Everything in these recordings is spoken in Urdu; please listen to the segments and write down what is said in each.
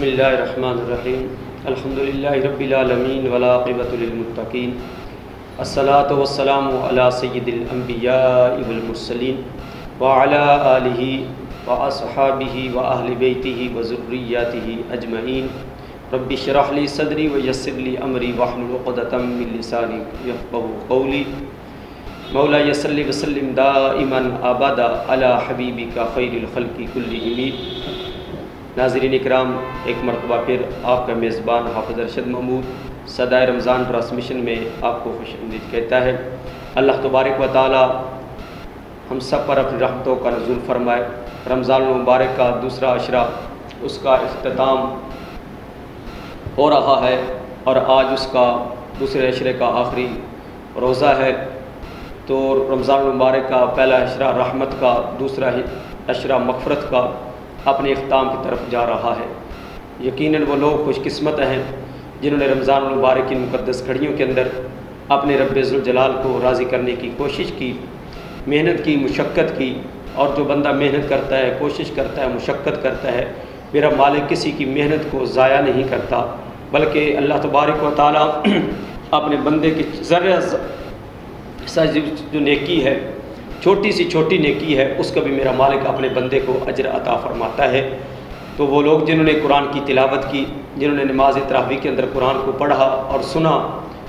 اللہ الرحمن الرحیم الحمد للہ رب العالمین والعاقبۃ للمتقین الصلاۃ والسلام علی سید الانبیاء والمرسلین وعلی آلہ واصحابہ واہل بیتہ وذریاتہ اجمعین رب اشرح لی صدری ویسر لی امری واحلل عقدۃ من لسانی یفقہوا قولی مولا صلی وسلم دائما ابدا علی حبیبک خیر الخلق کلہم۔ ناظرین اکرام، ایک مرتبہ پھر آپ کا میزبان حافظ ارشد محمود صدائے رمضان ٹرانسمیشن میں آپ کو خوش آمدید کہتا ہے۔ اللہ تبارک و تعالی ہم سب پر اپنی رحمتوں کا نزول فرمائے۔ رمضان المبارک کا دوسرا عشرہ، اس کا اختتام ہو رہا ہے اور آج اس کا دوسرے عشرے کا آخری روزہ ہے۔ تو رمضان المبارک کا پہلا عشرہ رحمت کا، دوسرا عشرہ مغفرت کا اپنے اختتام کی طرف جا رہا ہے۔ یقیناً وہ لوگ خوش قسمت ہیں جنہوں نے رمضان المبارک کی مقدس گھڑیوں کے اندر اپنے رب ذوالجلال کو راضی کرنے کی کوشش کی، محنت کی، مشقت کی۔ اور جو بندہ محنت کرتا ہے، کوشش کرتا ہے، مشقت کرتا ہے، میرا مالک کسی کی محنت کو ضائع نہیں کرتا، بلکہ اللہ تبارک و تعالی اپنے بندے کی ذرہ جو نیکی ہے، چھوٹی سی چھوٹی نیکی ہے، اس کا بھی میرا مالک اپنے بندے کو اجر عطا فرماتا ہے۔ تو وہ لوگ جنہوں نے قرآن کی تلاوت کی، جنہوں نے نماز تراویح کے اندر قرآن کو پڑھا اور سنا،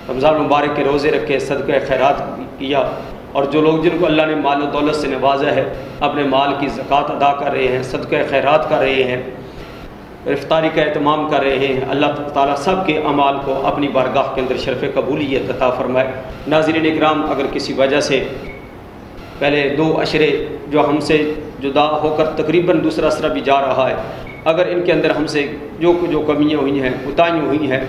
رمضان مبارک کے روزے رکھے، صدقہ خیرات کیا، اور جو لوگ جن کو اللہ نے مال و دولت سے نوازا ہے، اپنے مال کی زکوٰۃ ادا کر رہے ہیں، صدقہ خیرات کر رہے ہیں، افطاری کا اہتمام کر رہے ہیں، اللہ تعالیٰ سب کے اعمال کو اپنی بارگاہ کے اندر شرف قبولیت عطا فرمائے۔ ناظرین اکرام، اگر کسی وجہ سے پہلے دو عشرے جو ہم سے جدا ہو کر تقریباً دوسرا عشرہ بھی جا رہا ہے، اگر ان کے اندر ہم سے جو کمیاں ہوئی ہیں، کوتاہیاں ہوئی ہیں،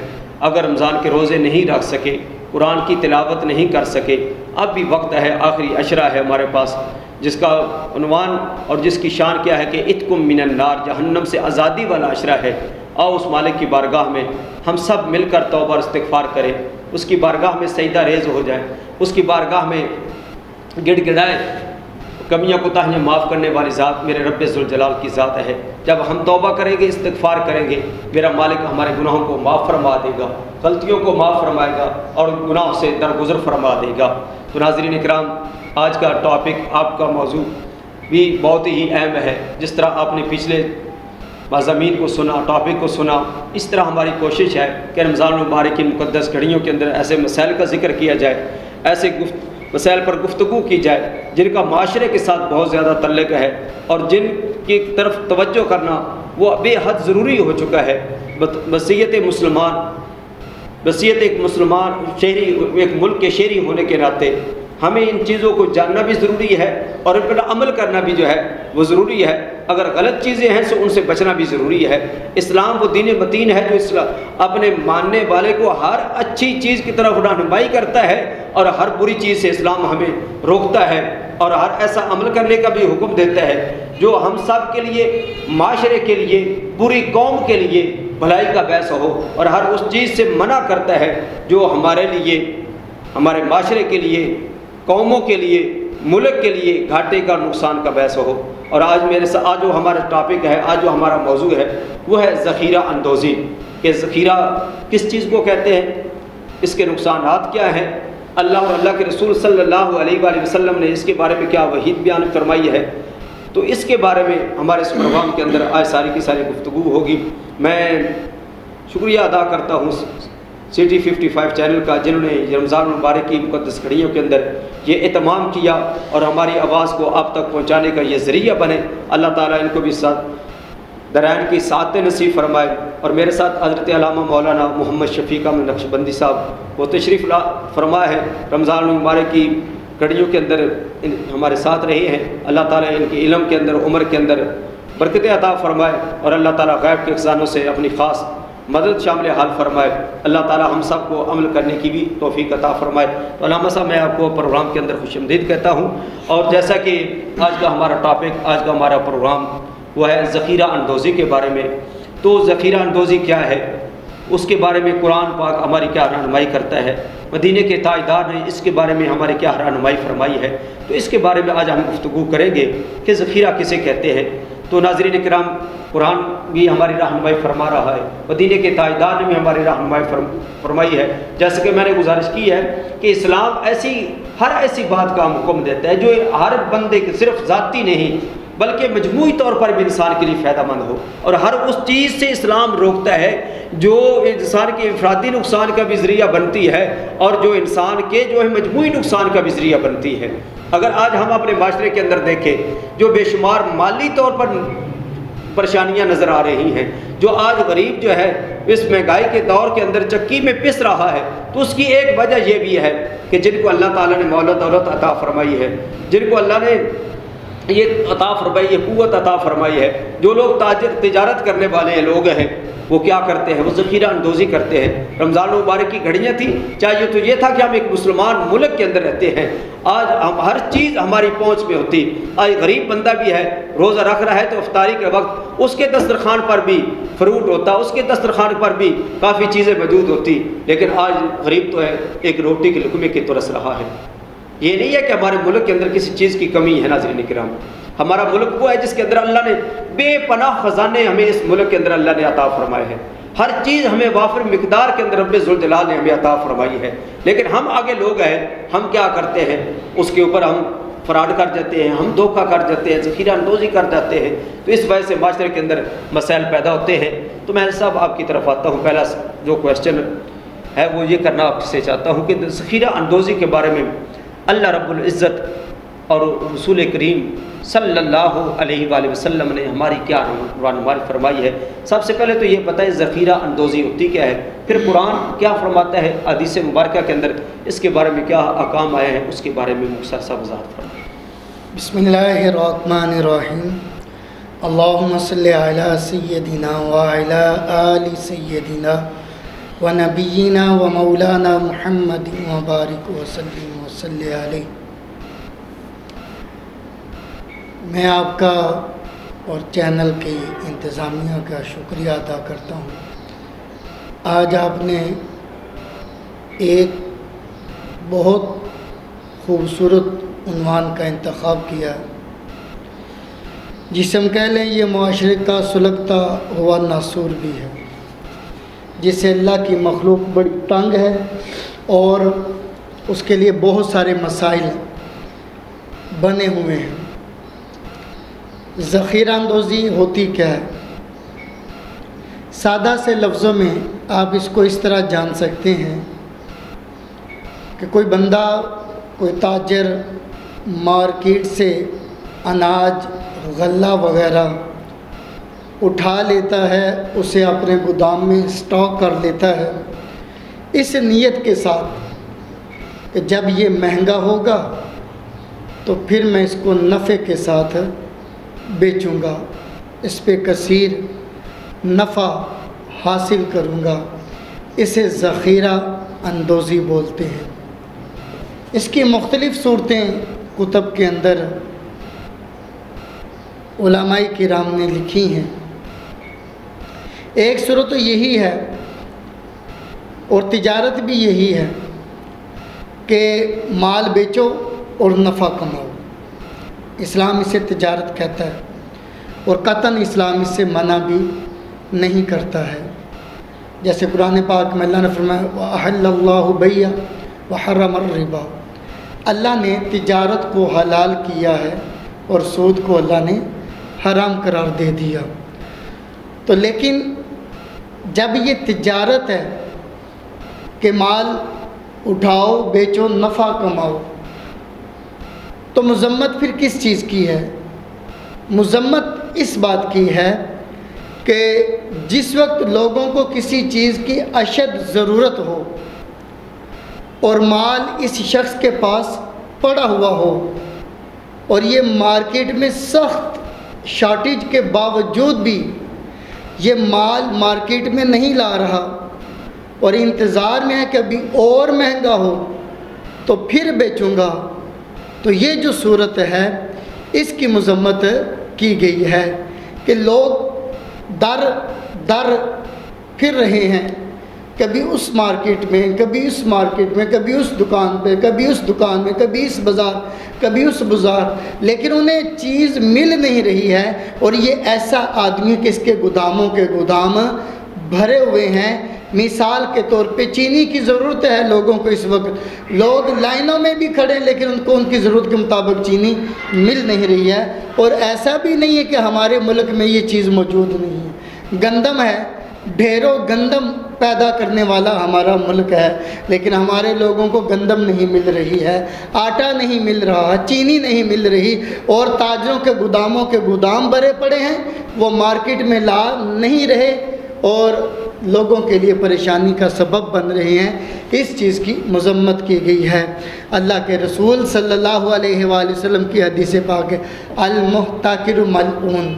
اگر رمضان کے روزے نہیں رکھ سکے، قرآن کی تلاوت نہیں کر سکے، اب بھی وقت ہے، آخری عشرہ ہے ہمارے پاس، جس کا عنوان اور جس کی شان کیا ہے کہ اتکم من النار، جہنم سے آزادی والا عشرہ ہے۔ آؤ اس مالک کی بارگاہ میں ہم سب مل کر توبہ اور استغفار کریں، اس کی بارگاہ میں سجدہ ریز ہو جائیں، اس کی بارگاہ میں گڑ گڑائیں۔ کمیاں کوتاہیاں معاف کرنے والی ذات میرے رب ذوالجلال کی ذات ہے۔ جب ہم توبہ کریں گے، استغفار کریں گے، میرا مالک ہمارے گناہوں کو معاف فرما دے گا، غلطیوں کو معاف فرمائے گا اور گناہوں سے درگزر فرما دے گا۔ تو ناظرین اکرام، آج کا ٹاپک، آپ کا موضوع بھی بہت ہی اہم ہے۔ جس طرح آپ نے پچھلے مضامین کو سنا، ٹاپک کو سنا، اس طرح ہماری کوشش ہے کہ رمضان المبارک کی مقدس گھڑیوں کے اندر ایسے مسائل کا ذکر کیا جائے، ایسے مسائل پر گفتگو کی جائے جن کا معاشرے کے ساتھ بہت زیادہ تعلق ہے اور جن کی طرف توجہ کرنا وہ بے حد ضروری ہو چکا ہے۔ بصیت ایک مسلمان شہری، ایک ملک کے شہری ہونے کے ناطے ہمیں ان چیزوں کو جاننا بھی ضروری ہے اور ان پر عمل کرنا بھی جو ہے وہ ضروری ہے۔ اگر غلط چیزیں ہیں تو ان سے بچنا بھی ضروری ہے۔ اسلام وہ دین متین ہے جو اپنے ماننے والے کو ہر اچھی چیز کی طرف رہنمائی کرتا ہے اور ہر بری چیز سے اسلام ہمیں روکتا ہے اور ہر ایسا عمل کرنے کا بھی حکم دیتا ہے جو ہم سب کے لیے، معاشرے کے لیے، پوری قوم کے لیے بھلائی کا باعث ہو، اور ہر اس چیز سے منع کرتا ہے جو ہمارے لیے، ہمارے معاشرے کے لیے، قوموں کے لیے، ملک کے لیے گھاٹے کا، نقصان کا باعث ہو۔ اور آج آج جو ہمارا ٹاپک ہے، آج جو ہمارا موضوع ہے وہ ہے ذخیرہ اندوزی، کہ ذخیرہ کس چیز کو کہتے ہیں، اس کے نقصانات کیا ہیں، اللہ اور اللہ کے رسول صلی اللہ علیہ وآلہ وسلم نے اس کے بارے میں کیا وحید بیان فرمائی ہے۔ تو اس کے بارے میں ہمارے اس پروگرام کے اندر آج ساری کی ساری گفتگو ہوگی۔ میں شکریہ ادا کرتا ہوں City 55 چینل کا، جنہوں نے رمضان المبارک کی مقدس گھڑیوں کے اندر یہ اہتمام کیا اور ہماری آواز کو آپ تک پہنچانے کا یہ ذریعہ بنے۔ اللہ تعالیٰ ان کو بھی ساتھ درائن کی سعادت نصیب فرمائے۔ اور میرے ساتھ حضرت علامہ مولانا محمد شفیق احمد نقشبندی صاحب وہ تشریف فرما ہے، رمضان المبارک کی گھڑیوں کے اندر ہمارے ساتھ رہے ہیں۔ اللہ تعالیٰ ان کے علم کے اندر، عمر کے اندر برکت عطا فرمائے اور اللہ تعالیٰ غیب کے خزانوں سے اپنی خاص مدد شامل حال فرمائے۔ اللہ تعالیٰ ہم سب کو عمل کرنے کی بھی توفیق عطا فرمائے۔ تو علامہ صاحب، میں آپ کو پروگرام کے اندر خوش آمدید کہتا ہوں۔ اور جیسا کہ آج کا ہمارا ٹاپک، آج کا ہمارا پروگرام وہ ہے ذخیرہ اندوزی کے بارے میں۔ تو ذخیرہ اندوزی کیا ہے، اس کے بارے میں قرآن پاک ہماری کیا رہنمائی کرتا ہے، مدینے کے تاجدار نے اس کے بارے میں ہماری کیا رہنمائی فرمائی ہے، تو اس کے بارے میں آج ہم گفتگو کریں گے کہ ذخیرہ کسے کہتے ہیں۔ تو ناظرین کرام، قرآن بھی ہماری رہنمائی فرما رہا ہے، مدینے کے تاجدار نے بھی ہماری رہنمائی فرمائی ہے. جیسے کہ میں نے گزارش کی ہے کہ اسلام ہر ایسی بات کا حکم دیتا ہے جو ہر بندے کے صرف ذاتی نہیں بلکہ مجموعی طور پر بھی انسان کے لیے فائدہ مند ہو، اور ہر اس چیز سے اسلام روکتا ہے جو انسان کے انفرادی نقصان کا بھی ذریعہ بنتی ہے اور جو انسان کے مجموعی نقصان کا بھی ذریعہ بنتی ہے. اگر آج ہم اپنے معاشرے کے اندر دیکھیں جو بے شمار مالی طور پر پریشانیاں نظر آ رہی ہیں، جو آج غریب جو ہے اس مہنگائی کے دور کے اندر چکی میں پس رہا ہے، تو اس کی ایک وجہ یہ بھی ہے کہ جن کو اللہ تعالیٰ نے مال و دولت عطا فرمائی ہے، جن کو اللہ نے یہ عطا فرمائی ہے، قوت عطا فرمائی ہے، جو لوگ تجارت کرنے والے لوگ ہیں، وہ کیا کرتے ہیں؟ وہ ذخیرہ اندوزی کرتے ہیں. رمضان المبارک کی گھڑیاں تھیں، چاہیے تو یہ تھا کہ ہم ایک مسلمان ملک کے اندر رہتے ہیں، آج ہم ہر چیز ہماری پہنچ میں ہوتی. آج غریب بندہ بھی ہے، روزہ رکھ رہا ہے تو افطاری کے وقت اس کے دسترخوان پر بھی فروٹ ہوتا، اس کے دسترخوان پر بھی کافی چیزیں موجود ہوتی، لیکن آج غریب تو ہے ایک روٹی کے لقمے کی ترس رہا ہے. یہ نہیں ہے کہ ہمارے ملک کے اندر کسی چیز کی کمی ہے. ناظرین کرام، ہمارا ملک وہ ہے جس کے اندر اللہ نے بے پناہ خزانے ہمیں اس ملک کے اندر اللہ نے عطا فرمائے ہیں. ہر چیز ہمیں وافر مقدار کے اندر رب ذوالجلال نے ہمیں عطا فرمائی ہے، لیکن ہم آگے لوگ ہیں، ہم کیا کرتے ہیں؟ اس کے اوپر ہم فراڈ کر جاتے ہیں، ہم دھوکہ کر جاتے ہیں، ذخیرہ اندوزی کر جاتے ہیں. تو اس وجہ سے معاشرے کے اندر مسائل پیدا ہوتے ہیں. تو میں صاحب آپ کی طرف آتا ہوں. پہلا جو کویسچن ہے وہ یہ کرنا آپ سے چاہتا ہوں کہ ذخیرہ اندوزی کے بارے میں اللہ رب العزت اور رسول کریم صلی اللہ علیہ وآلہ وسلم نے ہماری کیا رہنمائی فرمائی ہے. سب سے پہلے تو یہ بتائیں ذخیرہ اندوزی ہوتی کیا ہے، پھر قرآن کیا فرماتا ہے، حدیث مبارکہ کے اندر اس کے بارے میں کیا احکام آئے ہیں، اس کے بارے میں مختصر سا وضاحت فرمائیں. بسم اللہ الرحمن الرحیم. اللہم صلی علی سیدنا وعلی آل سیدنا ونبینا ومولانا محمد وبارک وسلم وصلی علیہ. میں آپ کا اور چینل کی انتظامیہ کا شکریہ ادا کرتا ہوں. آج آپ نے ایک بہت خوبصورت عنوان کا انتخاب کیا جسے ہم کہہ لیں یہ معاشرے کا سلگتا ہوا ناسور بھی ہے، جسے اللہ کی مخلوق بڑی تنگ ہے اور اس کے لیے بہت سارے مسائل بنے ہوئے ہیں. ذخیرہ اندوزی ہوتی کیا ہے؟ سادہ سے لفظوں میں آپ اس کو اس طرح جان سکتے ہیں کہ کوئی بندہ، کوئی تاجر مارکیٹ سے اناج، غلہ وغیرہ اٹھا لیتا ہے، اسے اپنے گودام میں اسٹاک کر لیتا ہے اس نیت کے ساتھ کہ جب یہ مہنگا ہوگا تو پھر میں اس کو نفع کے ساتھ بیچوں گا، اس پہ کثیر نفع حاصل کروں گا. اسے ذخیرہ اندوزی بولتے ہیں. اس کی مختلف صورتیں کتب کے اندر علماء کرام نے لکھی ہیں. ایک صورت تو یہی ہے اور تجارت بھی یہی ہے کہ مال بیچو اور نفع کماؤ. اسلام اسے تجارت کہتا ہے اور قطعاً اسلام اس سے منع بھی نہیں کرتا ہے. جیسے قرآن پاک میں اللہ نے فرمایا وَأَحَلَّ اللَّهُ الْبَيْعَ وَحَرَّمَ الرِّبَا. اللہ نے تجارت کو حلال کیا ہے اور سود کو اللہ نے حرام قرار دے دیا. تو لیکن جب یہ تجارت ہے کہ مال اٹھاؤ، بیچو، نفع کماؤ، تو مذمت پھر کس چیز کی ہے؟ مذمت اس بات کی ہے کہ جس وقت لوگوں کو کسی چیز کی اشد ضرورت ہو اور مال اس شخص کے پاس پڑا ہوا ہو اور یہ مارکیٹ میں سخت شارٹیج کے باوجود بھی یہ مال مارکیٹ میں نہیں لا رہا اور انتظار میں ہے کہ ابھی اور مہنگا ہو تو پھر بیچوں گا، تو یہ جو صورت ہے اس کی مذمت کی گئی ہے کہ لوگ در در پھر رہے ہیں کبھی اس مارکیٹ میں، کبھی اس مارکیٹ میں، کبھی اس دکان پہ، کبھی اس دکان میں، کبھی اس بازار، کبھی اس بازار، لیکن انہیں چیز مل نہیں رہی ہے۔ اور یہ ایسا آدمی کہ اس کے گوداموں کے گودام بھرے ہوئے ہیں۔ مثال کے طور پہ چینی کی ضرورت ہے لوگوں کو، اس وقت لوگ لائنوں میں بھی کھڑے ہیں لیکن ان کو ان کی ضرورت کے مطابق چینی مل نہیں رہی ہے۔ اور ایسا بھی نہیں ہے کہ ہمارے ملک میں یہ چیز موجود نہیں ہے۔ گندم ہے، ڈھیروں گندم پیدا کرنے والا ہمارا ملک ہے، لیکن ہمارے لوگوں کو گندم نہیں مل رہی ہے، آٹا نہیں مل رہا، چینی نہیں مل رہی، اور تاجروں کے گوداموں کے گودام بھرے پڑے ہیں، وہ مارکیٹ میں لا نہیں رہے اور لوگوں کے لیے پریشانی کا سبب بن رہے ہیں۔ اس چیز کی مذمت کی گئی ہے۔ اللہ کے رسول صلی اللہ علیہ وآلہ وسلم کی حدیث پاک ہے، المحتکر ملعون،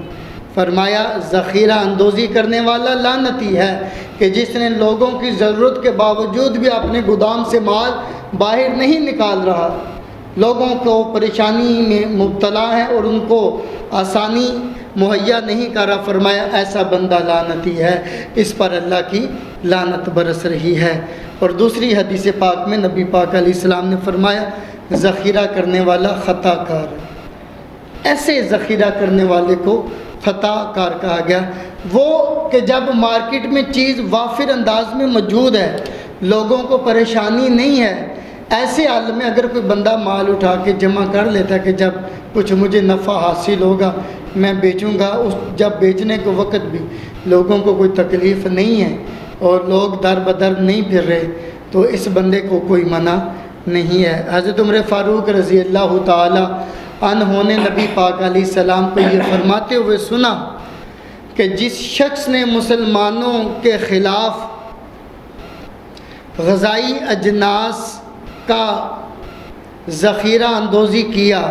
فرمایا ذخیرہ اندوزی کرنے والا لعنتی ہے، کہ جس نے لوگوں کی ضرورت کے باوجود بھی اپنے گودام سے مال باہر نہیں نکال رہا، لوگوں کو پریشانی میں مبتلا ہے اور ان کو آسانی مہیا نہیں کر رہا، فرمایا ایسا بندہ لعنتی ہے، اس پر اللہ کی لعنت برس رہی ہے۔ اور دوسری حدیث پاک میں نبی پاک علیہ السلام نے فرمایا ذخیرہ کرنے والا خطا کار ہے۔ ایسے ذخیرہ کرنے والے کو خطا کار کہا گیا، وہ کہ جب مارکیٹ میں چیز وافر انداز میں موجود ہے، لوگوں کو پریشانی نہیں ہے، ایسے حال میں اگر کوئی بندہ مال اٹھا کے جمع کر لیتا ہے کہ جب کچھ مجھے نفع حاصل ہوگا میں بیچوں گا، اس جب بیچنے کے وقت بھی لوگوں کو کوئی تکلیف نہیں ہے اور لوگ در بدر نہیں پھر رہے، تو اس بندے کو کوئی منع نہیں ہے۔ حضرت عمر فاروق رضی اللہ تعالی عنہ نے نبی پاک علیہ السلام کو یہ فرماتے ہوئے سنا کہ جس شخص نے مسلمانوں کے خلاف غذائی اجناس کا ذخیرہ اندوزی کیا،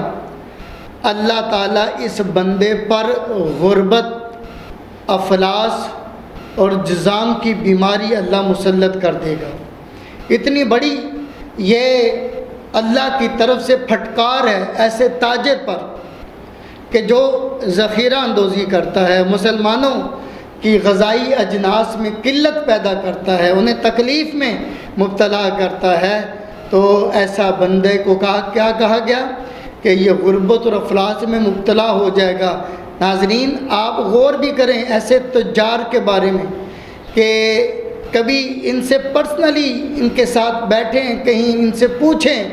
اللہ تعالیٰ اس بندے پر غربت، افلاس اور جذام کی بیماری اللہ مسلط کر دے گا۔ اتنی بڑی یہ اللہ کی طرف سے پھٹکار ہے ایسے تاجر پر کہ جو ذخیرہ اندوزی کرتا ہے، مسلمانوں کی غذائی اجناس میں قلت پیدا کرتا ہے، انہیں تکلیف میں مبتلا کرتا ہے، تو ایسا بندے کو کیا کہا گیا کہ یہ غربت اور افلاس میں مبتلا ہو جائے گا۔ ناظرین آپ غور بھی کریں ایسے تجار کے بارے میں کہ کبھی ان سے پرسنلی ان کے ساتھ بیٹھیں، کہیں ان سے پوچھیں،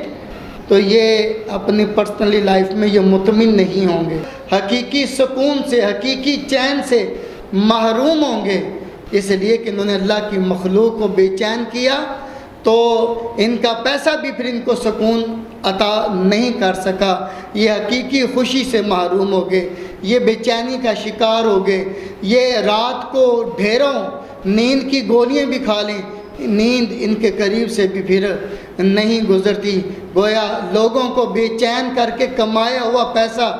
تو یہ اپنی پرسنلی لائف میں یہ مطمئن نہیں ہوں گے، حقیقی سکون سے، حقیقی چین سے محروم ہوں گے، اس لیے کہ انہوں نے اللہ کی مخلوق کو بے چین کیا، تو ان کا پیسہ بھی پھر ان کو سکون عطا نہیں کر سکا، یہ حقیقی خوشی سے محروم ہو گئے، یہ بے چینی کا شکار ہو گئے، یہ رات کو ڈھیروں نیند کی گولیاں بھی کھا لیں، نیند ان کے قریب سے بھی پھر نہیں گزرتی، گویا لوگوں کو بے چین کر کے کمایا ہوا پیسہ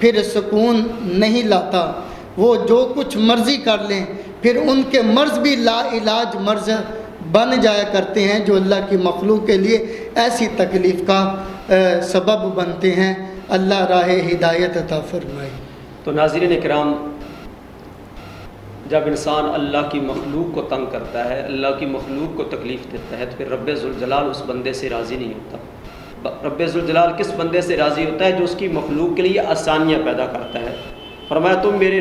پھر سکون نہیں لاتا، وہ جو کچھ مرضی کر لیں، پھر ان کے مرض بھی لا علاج مرض بن جایا کرتے ہیں، جو اللہ کی مخلوق کے لیے ایسی تکلیف کا سبب بنتے ہیں۔ اللہ راہ ہدایت عطا فرمائے۔ تو ناظرین کرام، جب انسان اللہ کی مخلوق کو تنگ کرتا ہے، اللہ کی مخلوق کو تکلیف دیتا ہے، تو پھر رب ذوالجلال اس بندے سے راضی نہیں ہوتا۔ رب ذوالجلال کس بندے سے راضی ہوتا ہے؟ جو اس کی مخلوق کے لیے آسانیاں پیدا کرتا ہے۔ فرمایا تم میرے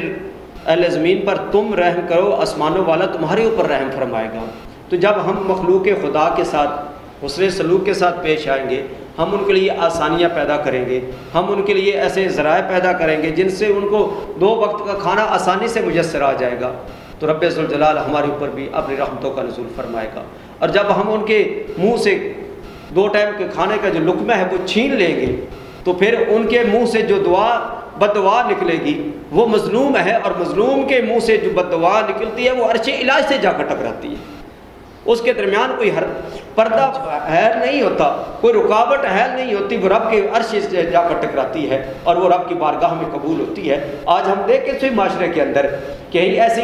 اہل زمین پر تم رحم کرو، آسمانوں والا تمہارے اوپر رحم فرمائے گا۔ تو جب ہم مخلوق خدا کے ساتھ حسن سلوک کے ساتھ پیش آئیں گے، ہم ان کے لیے آسانیاں پیدا کریں گے، ہم ان کے لیے ایسے ذرائع پیدا کریں گے جن سے ان کو 2 وقت کا کھانا آسانی سے میسر آ جائے گا، تو رب ذوالجلال ہمارے اوپر بھی اپنی رحمتوں کا نزول فرمائے گا۔ اور جب ہم ان کے منہ سے 2 ٹائم کے کھانے کا جو لقمہ ہے وہ چھین لیں گے، تو پھر ان کے منہ سے جو بد دعا نکلے گی وہ مظلوم ہے، اور مظلوم کے منہ سے جو بد دعا نکلتی ہے وہ عرش الہی سے جا کر ٹکراتی ہے، اس کے درمیان کوئی پردہ حائل نہیں ہوتا، کوئی رکاوٹ حائل نہیں ہوتی، وہ رب کے عرش سے جا کر ٹکراتی ہے اور وہ رب کی بارگاہ میں قبول ہوتی ہے۔ آج ہم دیکھ کے معاشرے کے اندر کہ ایسی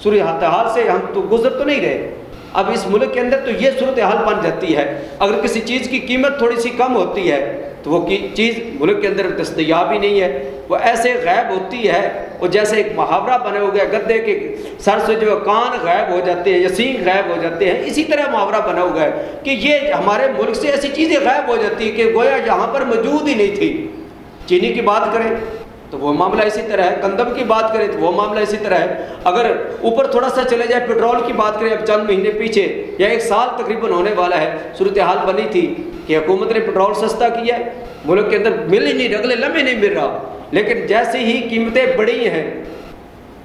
صورتحال سے ہم تو گزر تو نہیں رہے، اب اس ملک کے اندر تو یہ صورتحال بن جاتی ہے، اگر کسی چیز کی قیمت تھوڑی سی کم ہوتی ہے تو تو وہ چیز ملک کے اندر دستیاب ہی نہیں ہے، وہ ایسے غائب ہوتی ہے، وہ جیسے ایک محاورہ بنے ہو گیا، گدے کے سر سے جو کان غائب ہو جاتے ہیں یا سینگ غائب ہو جاتے ہیں، اسی طرح محاورہ بنا ہوا ہے کہ یہ ہمارے ملک سے ایسی چیزیں غائب ہو جاتی ہیں کہ گویا یہاں پر موجود ہی نہیں تھی۔ چینی کی بات کریں تو وہ معاملہ اسی طرح ہے، گندم کی بات کریں تو وہ معاملہ اسی طرح ہے، اگر اوپر تھوڑا سا چلے جائے پٹرول کی بات کریں، اب چند مہینے پیچھے یا 1 سال تقریباً ہونے والا ہے، صورتحال بنی تھی کہ حکومت نے پٹرول سستا کیا ہے، ملک کے اندر مل ہی نہیں، اگلے لمحے نہیں مل رہا، لیکن جیسے ہی قیمتیں بڑھی ہیں،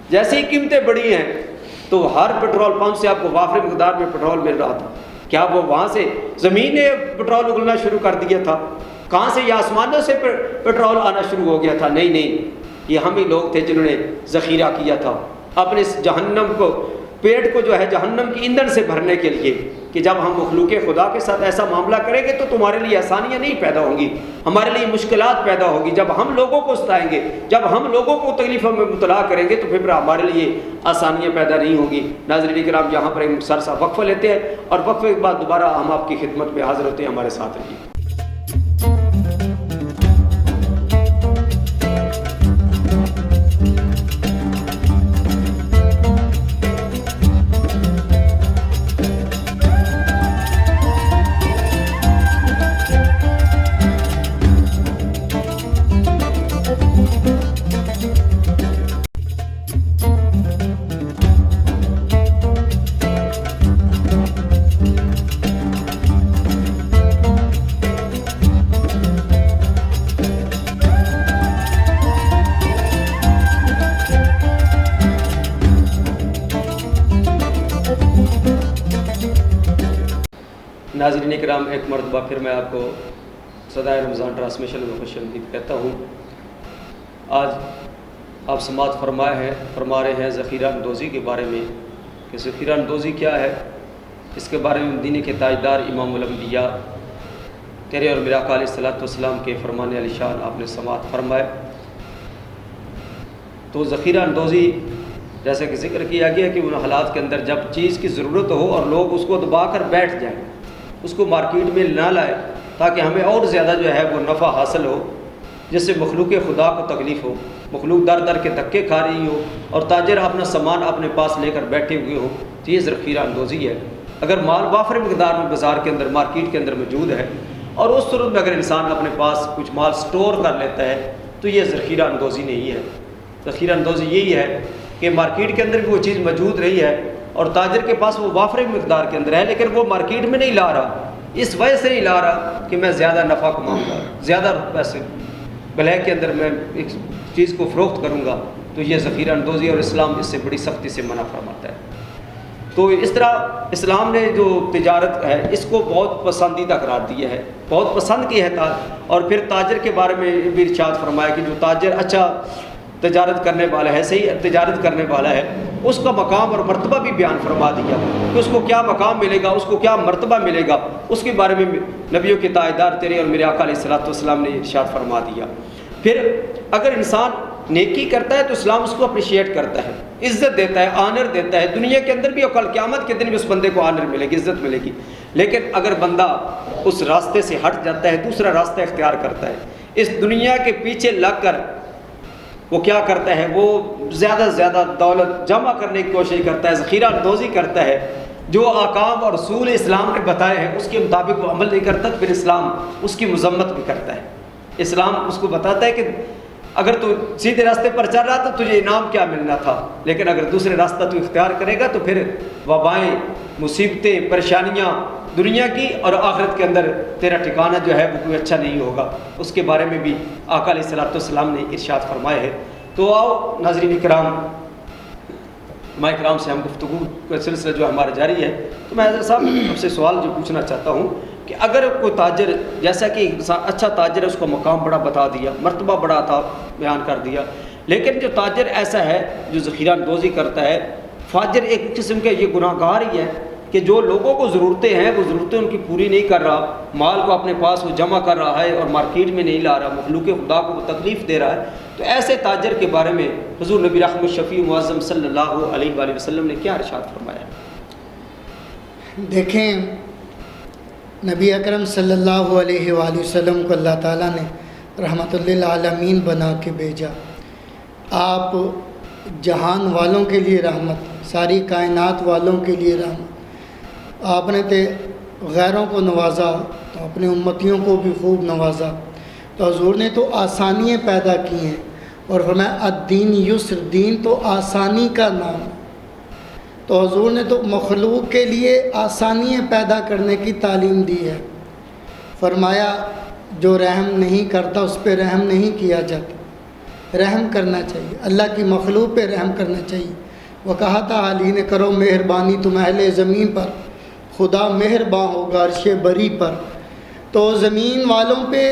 جیسے ہی قیمتیں بڑھی ہیں تو ہر پٹرول پمپ سے آپ کو وافر مقدار میں پٹرول مل رہا تھا۔ کیا وہ وہاں سے زمین نے پٹرول اگلنا شروع کر دیا تھا؟ کہاں سے یا آسمانوں سے پٹرول آنا شروع ہو گیا تھا؟ نہیں، یہ ہم ہی لوگ تھے جنہوں نے ذخیرہ کیا تھا اپنے اس جہنم کو، پیٹ کو جو ہے جہنم کی ایندھن سے بھرنے کے لیے، کہ جب ہم مخلوق خدا کے ساتھ ایسا معاملہ کریں گے تو تمہارے لیے آسانیاں نہیں پیدا ہوں گی، ہمارے لیے مشکلات پیدا ہوگی۔ جب ہم لوگوں کو ستائیں گے، جب ہم لوگوں کو تکلیفوں میں مبتلا کریں گے تو پھر ہمارے لیے آسانیاں پیدا نہیں ہوں گی۔ ناظرین کرام، یہاں پر ایک سا وقفہ لیتے ہیں اور وقفے کے بعد دوبارہ ہم آپ کی خدمت میں حاضر ہوتے ہیں، ہمارے ساتھ رہیے۔ ناظرین کرام، ایک مرتبہ پھر میں آپ کو صدائے رمضان ٹرانسمیشن میں خوش آمدید کہتا ہوں۔ آج آپ سماعت فرما رہے ہیں ذخیرہ اندوزی کے بارے میں، کہ ذخیرہ اندوزی کیا ہے، اس کے بارے میں دین کے تاجدار امام الانبیاء تیرے اور میرا آقا علیہ الصلوۃ والسلام کے فرمان علی شان آپ نے سماعت فرمائے۔ تو ذخیرہ اندوزی جیسے کہ ذکر کیا گیا کہ ان حالات کے اندر جب چیز کی ضرورت ہو اور لوگ اس کو دبا کر بیٹھ جائیں، اس کو مارکیٹ میں نہ لائے تاکہ ہمیں اور زیادہ جو ہے وہ نفع حاصل ہو، جس سے مخلوق خدا کو تکلیف ہو، مخلوق در در کے دھکے کھا رہی ہو اور تاجر اپنا سامان اپنے پاس لے کر بیٹھے ہوئے ہو، تو یہ ذخیرہ اندوزی ہے۔ اگر مال وافر مقدار میں بازار کے اندر، مارکیٹ کے اندر موجود ہے اور اس صورت میں اگر انسان اپنے پاس کچھ مال سٹور کر لیتا ہے تو یہ ذخیرہ اندوزی نہیں ہے۔ ذخیرہ اندوزی یہی ہے کہ مارکیٹ کے اندر بھی وہ چیز موجود رہی ہے اور تاجر کے پاس وہ وافر مقدار کے اندر ہے، لیکن وہ مارکیٹ میں نہیں لا رہا، اس وجہ سے نہیں لا رہا کہ میں زیادہ نفع کماؤں گا، زیادہ پیسے بلیک کے اندر میں ایک چیز کو فروخت کروں گا، تو یہ ذخیرہ اندوزی، اور اسلام اس سے بڑی سختی سے منع فرماتا ہے۔ تو اس طرح اسلام نے جو تجارت ہے اس کو بہت پسندیدہ قرار دیا ہے، بہت پسند کی ہے۔ اور پھر تاجر کے بارے میں بھی ارشاد فرمایا کہ جو تاجر اچھا تجارت کرنے والا ہے، صحیح تجارت کرنے والا ہے، اس کا مقام اور مرتبہ بھی بیان فرما دیا کہ اس کو کیا مقام ملے گا، اس کو کیا مرتبہ ملے گا، اس کے بارے میں نبیوں کے تاجدار تیرے اور میرے آقا علیہ الصلوۃ والسلام نے ارشاد فرما دیا۔ پھر اگر انسان نیکی کرتا ہے تو اسلام اس کو اپریشیٹ کرتا ہے، عزت دیتا ہے، آنر دیتا ہے، دنیا کے اندر بھی اور کل قیامت کے دن بھی اس بندے کو آنر ملے گی، عزت ملے گی۔ لیکن اگر بندہ اس راستے سے ہٹ جاتا ہے، دوسرا راستہ اختیار کرتا ہے، اس دنیا کے پیچھے لگ کر وہ کیا کرتا ہے، وہ زیادہ سے زیادہ دولت جمع کرنے کی کوشش کرتا ہے، ذخیرہ اندوزی کرتا ہے، جو احکام اور اصول اسلام نے بتائے ہیں اس کے مطابق وہ عمل نہیں کرتا، پھر اسلام اس کی مذمت بھی کرتا ہے۔ اسلام اس کو بتاتا ہے کہ اگر تو سیدھے راستے پر چل رہا تو تجھے انعام کیا ملنا تھا، لیکن اگر دوسرے راستہ تو اختیار کرے گا تو پھر وبائیں، مصیبتیں، پریشانیاں دنیا کی اور آخرت کے اندر تیرا ٹھکانہ جو ہے وہ کوئی اچھا نہیں ہوگا۔ اس کے بارے میں بھی آقا علیہ الصلوۃ والسلام نے ارشاد فرمایا ہے۔ تو آؤ ناظرین کرام، مائے کرام سے ہم گفتگو کا سلسلہ جو ہمارا جاری ہے، تو میں حضرت صاحب آپ سے سوال جو پوچھنا چاہتا ہوں کہ اگر کوئی تاجر، جیسا کہ اچھا تاجر ہے، اس کو مقام بڑا بتا دیا، مرتبہ بڑا تھا بیان کر دیا، لیکن جو تاجر ایسا ہے جو ذخیرہ اندوزی کرتا ہے، فاجر ایک قسم کا یہ گناہ گار ہی ہے کہ جو لوگوں کو ضرورتیں ہیں وہ ضرورتیں ان کی پوری نہیں کر رہا، مال کو اپنے پاس وہ جمع کر رہا ہے اور مارکیٹ میں نہیں لا رہا، مخلوق خدا کو وہ تکلیف دے رہا ہے، تو ایسے تاجر کے بارے میں حضور نبی رحمت الشفیع معظم صلی اللہ علیہ وآلہ وسلم نے کیا ارشاد فرمایا؟ دیکھیں، نبی اکرم صلی اللہ علیہ وآلہ وسلم کو اللہ تعالیٰ نے رحمت للعالمین بنا کے بھیجا۔ آپ جہان والوں کے لیے رحمت، ساری کائنات والوں کے لیے رحمت۔ آپ نے تے غیروں کو نوازا تو اپنے امتیوں کو بھی خوب نوازا۔ تو حضور نے تو آسانیاں پیدا کی ہیں، اور فرمایا الدین یسر، دین تو آسانی کا نام ہے۔ تو حضور نے تو مخلوق کے لیے آسانیاں پیدا کرنے کی تعلیم دی ہے۔ فرمایا جو رحم نہیں کرتا اس پہ رحم نہیں کیا جاتا، رحم کرنا چاہیے، اللہ کی مخلوق پہ رحم کرنا چاہیے۔ وہ کہا تھا علی نے کرو مہربانی تم اہل زمین پر، خدا مہرباں ہوگا عرش بری پر۔ تو زمین والوں پہ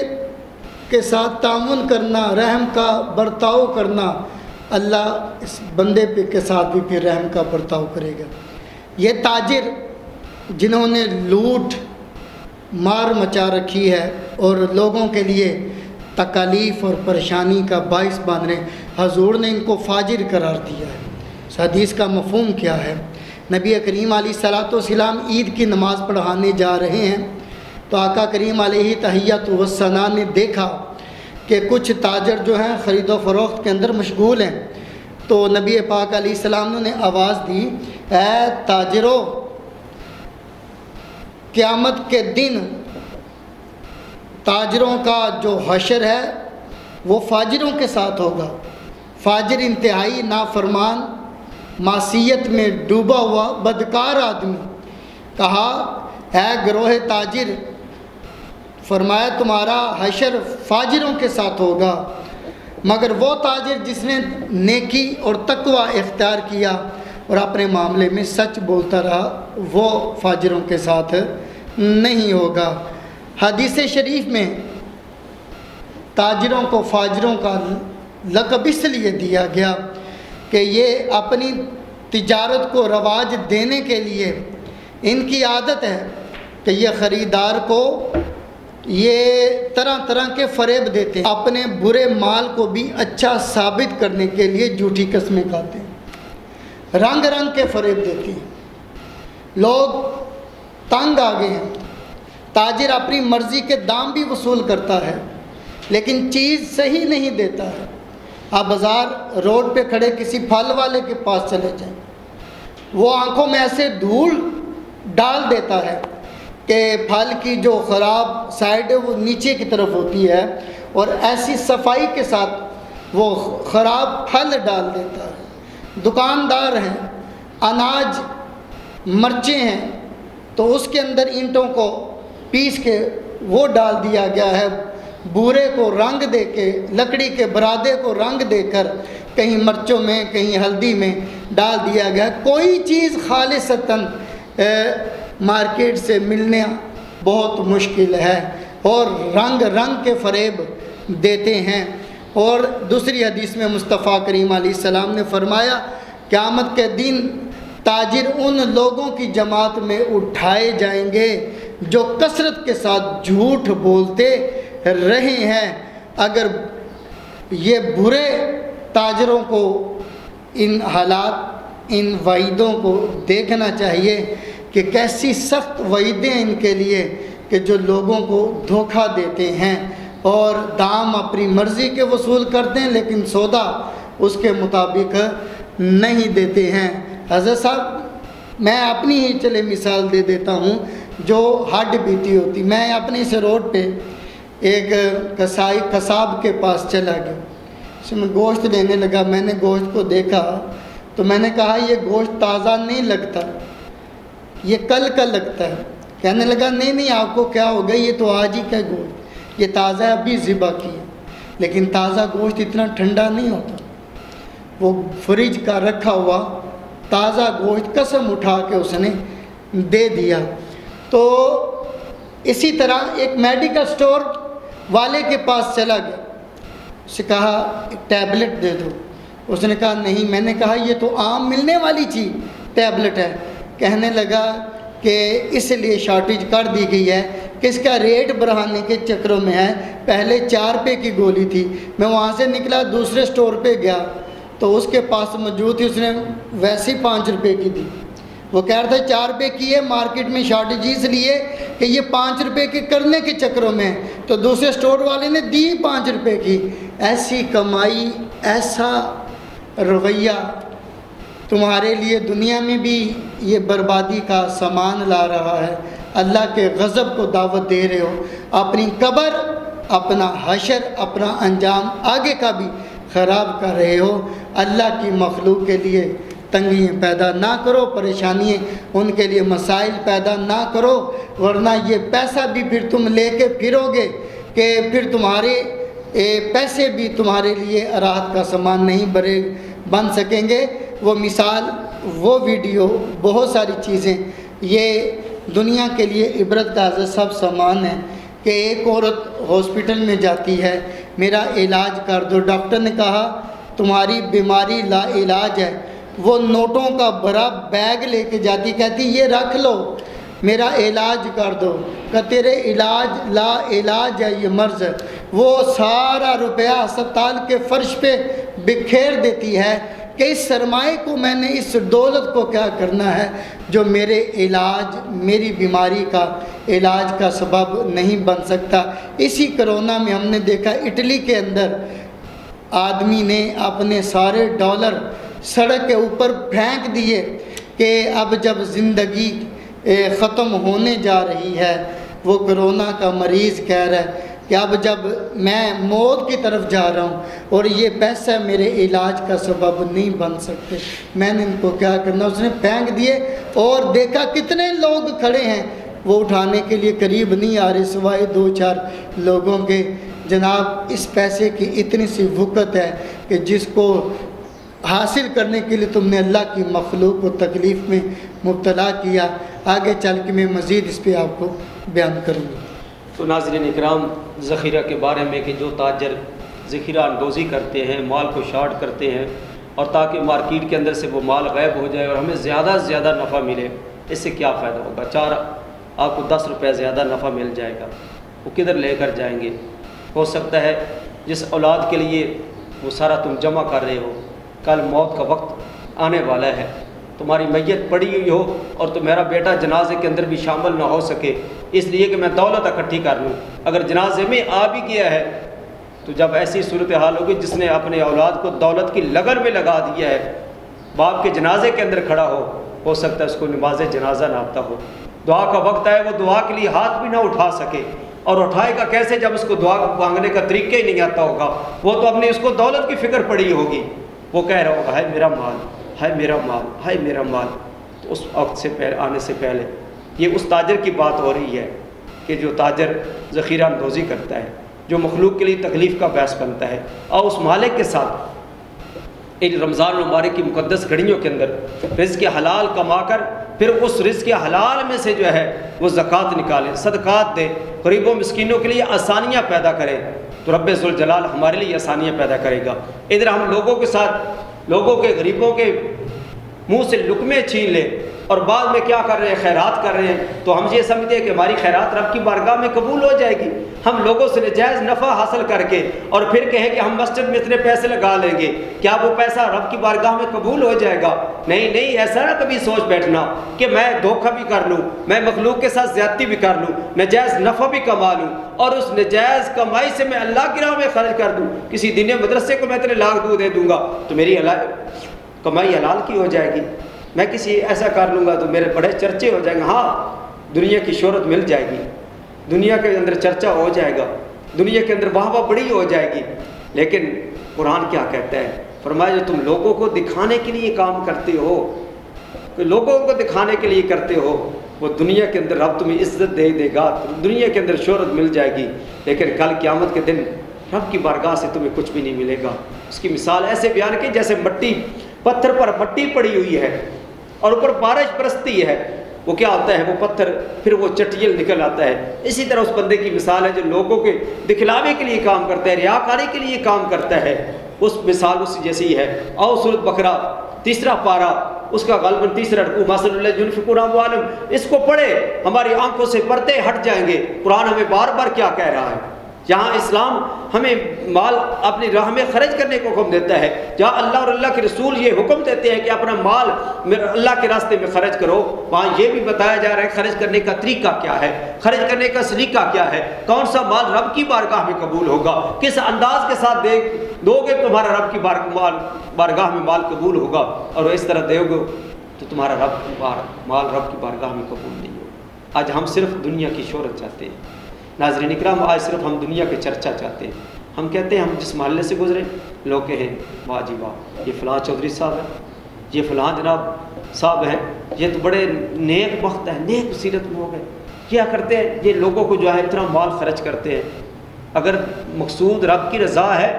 کے ساتھ تعاون کرنا، رحم کا برتاؤ کرنا، اللہ اس بندے پہ کے ساتھ بھی پھر رحم کا برتاؤ کرے گا۔ یہ تاجر جنہوں نے لوٹ مار مچا رکھی ہے اور لوگوں کے لیے تکالیف اور پریشانی کا باعث بن رہے، حضور نے ان کو فاجر قرار دیا ہے۔ اس حدیث کا مفہوم کیا ہے؟ نبی کریم علیہ الصلوۃ والسلام عید کی نماز پڑھانے جا رہے ہیں تو آقا کریم علیہ تحیۃ والثناء نے دیکھا کہ کچھ تاجر جو ہیں خرید و فروخت کے اندر مشغول ہیں۔ تو نبی پاک علیہ السلام نے آواز دی، اے تاجروں، قیامت کے دن تاجروں کا جو حشر ہے وہ فاجروں کے ساتھ ہوگا۔ فاجر انتہائی نافرمان، معصیت میں ڈوبا ہوا بدکار آدمی۔ کہا اے گروہ تاجر، فرمایا تمہارا حشر فاجروں کے ساتھ ہوگا، مگر وہ تاجر جس نے نیکی اور تقوی اختیار کیا اور اپنے معاملے میں سچ بولتا رہا، وہ فاجروں کے ساتھ نہیں ہوگا۔ حدیث شریف میں تاجروں کو فاجروں کا لقب اس لیے دیا گیا کہ یہ اپنی تجارت کو رواج دینے کے لیے ان کی عادت ہے کہ یہ خریدار کو یہ طرح طرح کے فریب دیتے ہیں، اپنے برے مال کو بھی اچھا ثابت کرنے کے لیے جھوٹی قسمیں کھاتے ہیں، رنگ رنگ کے فریب دیتے ہیں۔ لوگ تنگ آ گئے ہیں، تاجر اپنی مرضی کے دام بھی وصول کرتا ہے لیکن چیز صحیح نہیں دیتا ہے۔ آپ بازار روڈ پہ کھڑے کسی پھل والے کے پاس چلے جائیں، وہ آنکھوں میں ایسے دھول ڈال دیتا ہے کہ پھل کی جو خراب سائڈ ہے وہ نیچے کی طرف ہوتی ہے، اور ایسی صفائی کے ساتھ وہ خراب پھل ڈال دیتا ہے۔ دکاندار ہیں، اناج مرچیں ہیں تو اس کے اندر اینٹوں کو پیس کے وہ ڈال دیا گیا ہے، بورے کو رنگ دے کے، لکڑی کے برادے کو رنگ دے کر کہیں مرچوں میں کہیں ہلدی میں ڈال دیا گیا۔ کوئی چیز خالصتاً مارکیٹ سے ملنا بہت مشکل ہے، اور رنگ رنگ کے فریب دیتے ہیں۔ اور دوسری حدیث میں مصطفیٰ کریم علیہ السلام نے فرمایا قیامت کے دن تاجر ان لوگوں کی جماعت میں اٹھائے جائیں گے جو کثرت کے ساتھ جھوٹ بولتے رہے ہیں۔ اگر یہ برے تاجروں کو ان حالات، ان وعیدوں کو دیکھنا چاہیے کہ کیسی سخت وعیدیں ان کے لیے کہ جو لوگوں کو دھوکہ دیتے ہیں اور دام اپنی مرضی کے وصول کرتے ہیں لیکن سودا اس کے مطابق نہیں دیتے ہیں۔ حضرت صاحب میں اپنی ہی چلے مثال دے دیتا ہوں جو ہڈ بیتی ہوتی۔ میں اپنے سے روڈ پہ ایک قصاب کے پاس چلا گیا، اس میں گوشت لینے لگا۔ میں نے گوشت کو دیکھا تو میں نے کہا یہ گوشت تازہ نہیں لگتا، یہ کل کا لگتا ہے۔ کہنے لگا نہیں آپ کو کیا ہو گیا، یہ تو آج ہی کا گوشت، یہ تازہ ابھی ذبح کیا۔ لیکن تازہ گوشت اتنا ٹھنڈا نہیں ہوتا، وہ فریج کا رکھا ہوا تازہ گوشت قسم اٹھا کے اس نے دے دیا۔ تو اسی طرح ایک میڈیکل سٹور والے کے پاس چلا گیا، اس سے کہا ٹیبلٹ دے دو، اس نے کہا نہیں۔ میں نے کہا یہ تو عام ملنے والی چیز ٹیبلٹ ہے۔ کہنے لگا کہ اس لیے شارٹیج کر دی گئی ہے کہ اس کا ریٹ بڑھانے کے چکروں میں ہے، پہلے 4 روپے کی گولی تھی۔ میں وہاں سے نکلا دوسرے سٹور پہ گیا تو اس کے پاس موجود تھی، اس نے ویسی 5 روپے کی دی۔ وہ کہہ رہا تھا 4 روپے کی ہے، مارکیٹ میں شارٹیج اس لیے کہ یہ 5 روپے کے کرنے کے چکروں میں، تو دوسرے سٹور والے نے دی 5 روپے کی۔ ایسی کمائی، ایسا رویہ تمہارے لیے دنیا میں بھی یہ بربادی کا سامان لا رہا ہے، اللہ کے غضب کو دعوت دے رہے ہو، اپنی قبر، اپنا حشر، اپنا انجام آگے کا بھی خراب کر رہے ہو۔ اللہ کی مخلوق کے لیے تنگیاں پیدا نہ کرو، پریشانیاں ان کے لیے مسائل پیدا نہ کرو، ورنہ یہ پیسہ بھی پھر تم لے کے پھرو گے کہ پھر تمہارے پیسے بھی تمہارے لیے راحت کا سامان نہیں بن سکیں گے۔ وہ مثال، وہ ویڈیو، بہت ساری چیزیں یہ دنیا کے لیے عبرت کا سب سامان ہے کہ ایک عورت ہاسپٹل میں جاتی ہے، میرا علاج کر دو، ڈاکٹر نے کہا تمہاری بیماری لا علاج ہے، وہ نوٹوں کا بڑا بیگ لے کے جاتی، کہتی یہ رکھ لو، میرا علاج کر دو، کہ تیرے علاج لا علاج ہے، یہ مرض ہے۔ وہ سارا روپیہ اسپتال کے فرش پہ بکھیر دیتی ہے کہ اس سرمایے کو میں نے، اس دولت کو کیا کرنا ہے جو میرے علاج، میری بیماری کا علاج کا سبب نہیں بن سکتا۔ اسی کرونا میں ہم نے دیکھا اٹلی کے اندر آدمی نے اپنے سارے ڈالر سڑک کے اوپر پھینک دیے کہ اب جب زندگی ختم ہونے جا رہی ہے، وہ کرونا کا مریض کہہ رہا ہے کہ اب جب میں موت کی طرف جا رہا ہوں اور یہ پیسہ میرے علاج کا سبب نہیں بن سکتے، میں نے ان کو کیا کرنا۔ اس نے پھینک دیے اور دیکھا کتنے لوگ کھڑے ہیں، وہ اٹھانے کے لیے قریب نہیں آ رہے سوائے 2-4 لوگوں کے۔ جناب اس پیسے کی اتنی سی وقت ہے کہ جس کو حاصل کرنے کے لیے تم نے اللہ کی مخلوق کو تکلیف میں مبتلا کیا۔ آگے چل کے میں مزید اس پہ آپ کو بیان کروں گا۔ تو ناظرین اکرام، ذخیرہ کے بارے میں کہ جو تاجر ذخیرہ اندوزی کرتے ہیں، مال کو شارٹ کرتے ہیں اور تاکہ مارکیٹ کے اندر سے وہ مال غائب ہو جائے اور ہمیں زیادہ سے زیادہ نفع ملے، اس سے کیا فائدہ ہوگا؟ 4 آپ کو 10 روپے زیادہ نفع مل جائے گا، وہ کدھر لے کر جائیں گے؟ ہو سکتا ہے جس اولاد کے لیے وہ سارا تم جمع کر رہے ہو، کل موت کا وقت آنے والا ہے، تمہاری میت پڑی ہوئی ہو اور تمہارا بیٹا جنازے کے اندر بھی شامل نہ ہو سکے اس لیے کہ میں دولت اکٹھی کر لوں، اگر جنازے میں آ بھی گیا ہے تو جب ایسی صورتحال ہوگی جس نے اپنے اولاد کو دولت کی لگن میں لگا دیا ہے، باپ کے جنازے کے اندر کھڑا ہو سکتا ہے اس کو نماز جنازہ نہ آتا ہو، دعا کا وقت آئے وہ دعا کے لیے ہاتھ بھی نہ اٹھا سکے، اور اٹھائے گا کیسے جب اس کو دعا مانگنے کا طریقہ ہی نہیں آتا ہوگا، وہ تو اپنی اس کو دولت کی فکر پڑی ہوگی، وہ کہہ رہا ہوگا ہائے میرا مال، ہائے میرا مال، ہائے میرا مال۔ تو اس وقت سے آنے سے پہلے یہ اس تاجر کی بات ہو رہی ہے کہ جو تاجر ذخیرہ اندوزی کرتا ہے، جو مخلوق کے لیے تکلیف کا باعث بنتا ہے، اور اس مالک کے ساتھ ان رمضان المبارک کی مقدس گھڑیوں کے اندر رزق حلال کما کر پھر اس رزق حلال میں سے جو ہے وہ زکوٰۃ نکالے، صدقات دے، غریبوں مسکینوں کے لیے آسانیاں پیدا کرے، تو رب ذوالجلال ہمارے لیے آسانیاں پیدا کرے گا۔ ادھر ہم لوگوں کے ساتھ، لوگوں کے، غریبوں کے منہ سے لقمے چھین لے اور بعد میں کیا کر رہے ہیں؟ خیرات کر رہے ہیں، تو ہم یہ سمجھتے ہیں کہ ہماری خیرات رب کی بارگاہ میں قبول ہو جائے گی۔ ہم لوگوں سے نجائز نفع حاصل کر کے اور پھر کہیں کہ ہم مسجد میں اتنے پیسے لگا لیں گے، کیا وہ پیسہ رب کی بارگاہ میں قبول ہو جائے گا؟ نہیں نہیں، ایسا نہ کبھی سوچ بیٹھنا کہ میں دھوکہ بھی کر لوں، میں مخلوق کے ساتھ زیادتی بھی کر لوں، نجائز نفع بھی کما لوں اور اس نجائز کمائی سے میں اللہ کی راہ میں خرچ کر دوں، کسی دینی مدرسے کو میں اتنے لاکھ دے دوں گا تو میری کمائی حلال کی ہو جائے گی، میں کسی ایسا کر لوں گا تو میرے بڑے چرچے ہو جائیں گے، ہاں دنیا کی شہرت مل جائے گی، دنیا کے اندر چرچا ہو جائے گا، دنیا کے اندر واہ واہ بڑی ہو جائے گی، لیکن قرآن کیا کہتا ہے؟ فرمایا جو تم لوگوں کو دکھانے کے لیے کام کرتے ہو، لوگوں کو دکھانے کے لیے کرتے ہو، وہ دنیا کے اندر رب تمہیں عزت دے گا، دنیا کے اندر شہرت مل جائے گی، لیکن کل قیامت کے دن رب کی بارگاہ سے تمہیں کچھ بھی نہیں ملے گا۔ اس کی مثال ایسے بیان کی جیسے مٹی، پتھر پر مٹی پڑی ہوئی ہے اور اوپر بارش برستی ہے، وہ کیا ہوتا ہے؟ وہ پتھر پھر وہ چٹیل نکل آتا ہے۔ اسی طرح اس بندے کی مثال ہے جو لوگوں کے دکھلاوے کے لیے کام کرتا ہے، ریاکاری کے لیے کام کرتا ہے، اس مثال اس جیسی ہے۔ اور سورۃ بقرہ 3 پارہ اس کا غالباً 3 رکوع، مثل الذین ينفقون اموالهم، اس کو پڑھے ہماری آنکھوں سے پردے ہٹ جائیں گے۔ قرآن ہمیں بار بار کیا کہہ رہا ہے؟ جہاں اسلام ہمیں مال اپنی راہ میں خرچ کرنے کو حکم دیتا ہے، جہاں اللہ اور اللہ کے رسول یہ حکم دیتے ہیں کہ اپنا مال اللہ کے راستے میں خرچ کرو، وہاں یہ بھی بتایا جا رہا ہے خرچ کرنے کا طریقہ کیا ہے، خرچ کرنے کا سلیقہ کیا ہے، کون سا مال رب کی بارگاہ میں قبول ہوگا، کس انداز کے ساتھ دو گے تمہارا رب کی بارگاہ میں مال قبول ہوگا، اور اس طرح دو گے تو تمہارا مال رب کی بارگاہ میں قبول نہیں ہوگا۔ آج ہم صرف دنیا کی شہرت چاہتے ہیں، ناظرین اکرام، آج صرف ہم دنیا کے چرچا چاہتے ہیں۔ ہم کہتے ہیں ہم جس محلے سے گزرے لوگ کہیں واہ جی واہ یہ فلاں چودھری صاحب ہے، یہ فلاں جناب صاحب ہیں، یہ تو بڑے نیک بخت ہیں، نیک سیرت میں ہو گئے، کیا کرتے ہیں یہ لوگوں کو جو ہے اتنا مال خرچ کرتے ہیں۔ اگر مقصود رب کی رضا ہے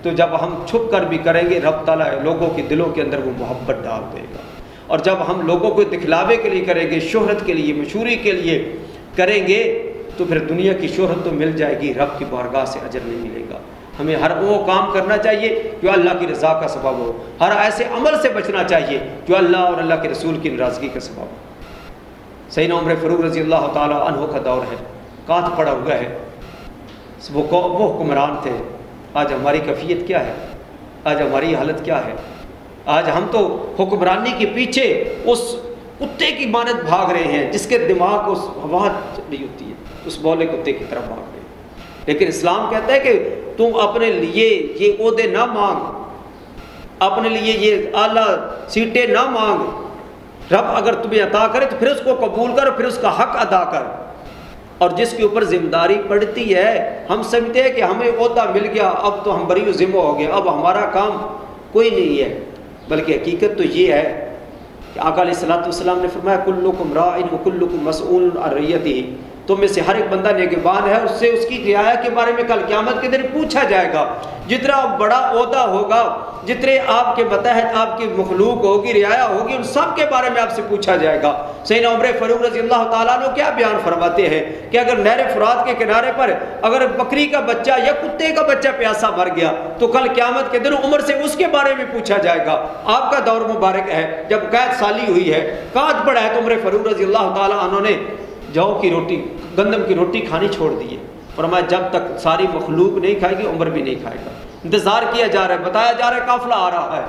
تو جب ہم چھپ کر بھی کریں گے رب تعالیٰ لوگوں کے دلوں کے اندر وہ محبت ڈال دے گا، اور جب ہم لوگوں کو دکھلاوے کے لیے کریں گے، شہرت کے لیے، مشہوری کے لیے کریں گے تو پھر دنیا کی شہرت تو مل جائے گی، رب کی بارگاہ سے اجر نہیں ملے گا۔ ہمیں ہر وہ کام کرنا چاہیے جو اللہ کی رضا کا سبب ہو، ہر ایسے عمل سے بچنا چاہیے جو اللہ اور اللہ کے رسول کی ناراضگی کا سبب ہو۔ سیدنا عمر فاروق رضی اللہ تعالی عنہ کا دور ہے، کانت پڑا ہوا ہے، وہ حکمران تھے۔ آج ہماری کیفیت کیا ہے؟ آج ہماری حالت کیا ہے؟ آج ہم تو حکمرانی کے پیچھے اس کتے کی مانند بھاگ رہے ہیں جس کے دماغ اس ہوا چلی ہوتی ہے، اس بولے کتے کی طرف بھاگ رہے ہیں۔ لیکن اسلام کہتا ہے کہ تم اپنے لیے یہ عہدے نہ مانگ، اپنے لیے یہ اعلیٰ سیٹیں نہ مانگ، رب اگر تمہیں عطا کرے تو پھر اس کو قبول کر، پھر اس کا حق ادا کر۔ اور جس کے اوپر ذمہ داری پڑتی ہے، ہم سمجھتے ہیں کہ ہمیں عہدہ مل گیا اب تو ہم بری و ذمہ ہو گئے، اب ہمارا کام کوئی نہیں ہے، بلکہ حقیقت تو یہ ہے کہ آقا علیہ الصلوۃ والسلام نے فرمایا کلکم راع و کلکم مسئول عن رعیتہ، تم میں سے ہر ایک بندہ نگہبان ہے، اس سے اس کی رعایا کے بارے میں کل قیامت کے دن پوچھا جائے گا۔ جتنا بڑا عہدہ ہوگا، جتنے آپ کے متحد آپ کی مخلوق ہوگی، رعایا ہوگی، ان سب کے بارے میں آپ سے پوچھا جائے گا۔ سیدنا عمر فاروق رضی اللہ تعالیٰ عنہ کیا بیان فرماتے ہیں کہ اگر نہر فرات کے کنارے پر اگر بکری کا بچہ یا کتے کا بچہ پیاسا مر گیا تو کل قیامت کے دن عمر سے اس کے بارے میں پوچھا جائے گا۔ آپ کا دور مبارک ہے جب قید سالی ہوئی ہے، کانچ پڑا ہے، تو عمر فاروق رضی اللہ تعالیٰ عنہ نے جو کی روٹی، گندم کی روٹی کھانی چھوڑ دی ہے۔ فرمایا جب تک ساری مخلوق نہیں کھائے گی عمر بھی نہیں کھائے گا۔ انتظار کیا جا رہا ہے، بتایا جا رہا ہے قافلہ آ رہا ہے۔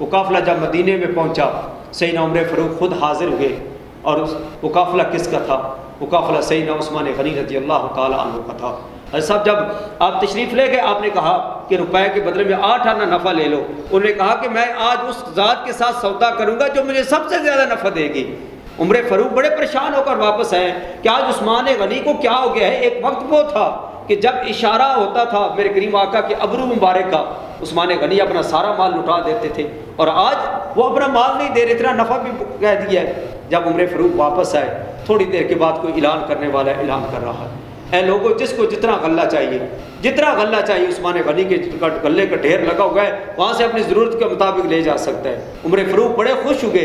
وہ قافلہ جب مدینے میں پہنچا، سیدنا عمر فاروق خود حاضر ہوئے، اور وہ قافلہ کس کا تھا؟ وہ قافلہ سیدنا عثمان غنی رضی اللہ تعالی عنہ کا تھا۔ حضرت صاحب جب آپ تشریف لے گئے، آپ نے کہا کہ روپے کے بدلے میں 8 آنا نفع لے لو۔ انہوں نے کہا کہ میں آج اس ذات کے ساتھ سودا کروں گا جو مجھے سب سے زیادہ نفع دے گی۔ عمر فاروق بڑے پریشان ہو کر واپس آئے کہ آج عثمان غنی کو کیا ہو گیا ہے۔ ایک وقت وہ تھا کہ جب اشارہ ہوتا تھا میرے کریم آقا کے ابرو مبارک کا، عثمان غنی اپنا سارا مال لٹا دیتے تھے، اور آج وہ اپنا مال نہیں دے رہے، اتنا نفع بھی کہہ دیا ہے۔ جب عمر فاروق واپس آئے، تھوڑی دیر کے بعد کوئی اعلان کرنے والا اعلان کر رہا ہے، اے لوگوں جس کو جتنا غلہ چاہیے، جتنا غلہ چاہیے، عثمان غنی کے غلے کا ڈھیر لگا ہوا ہے، وہاں سے اپنی ضرورت کے مطابق لے جا سکتا ہے۔ عمر فاروق بڑے خوش ہوئے،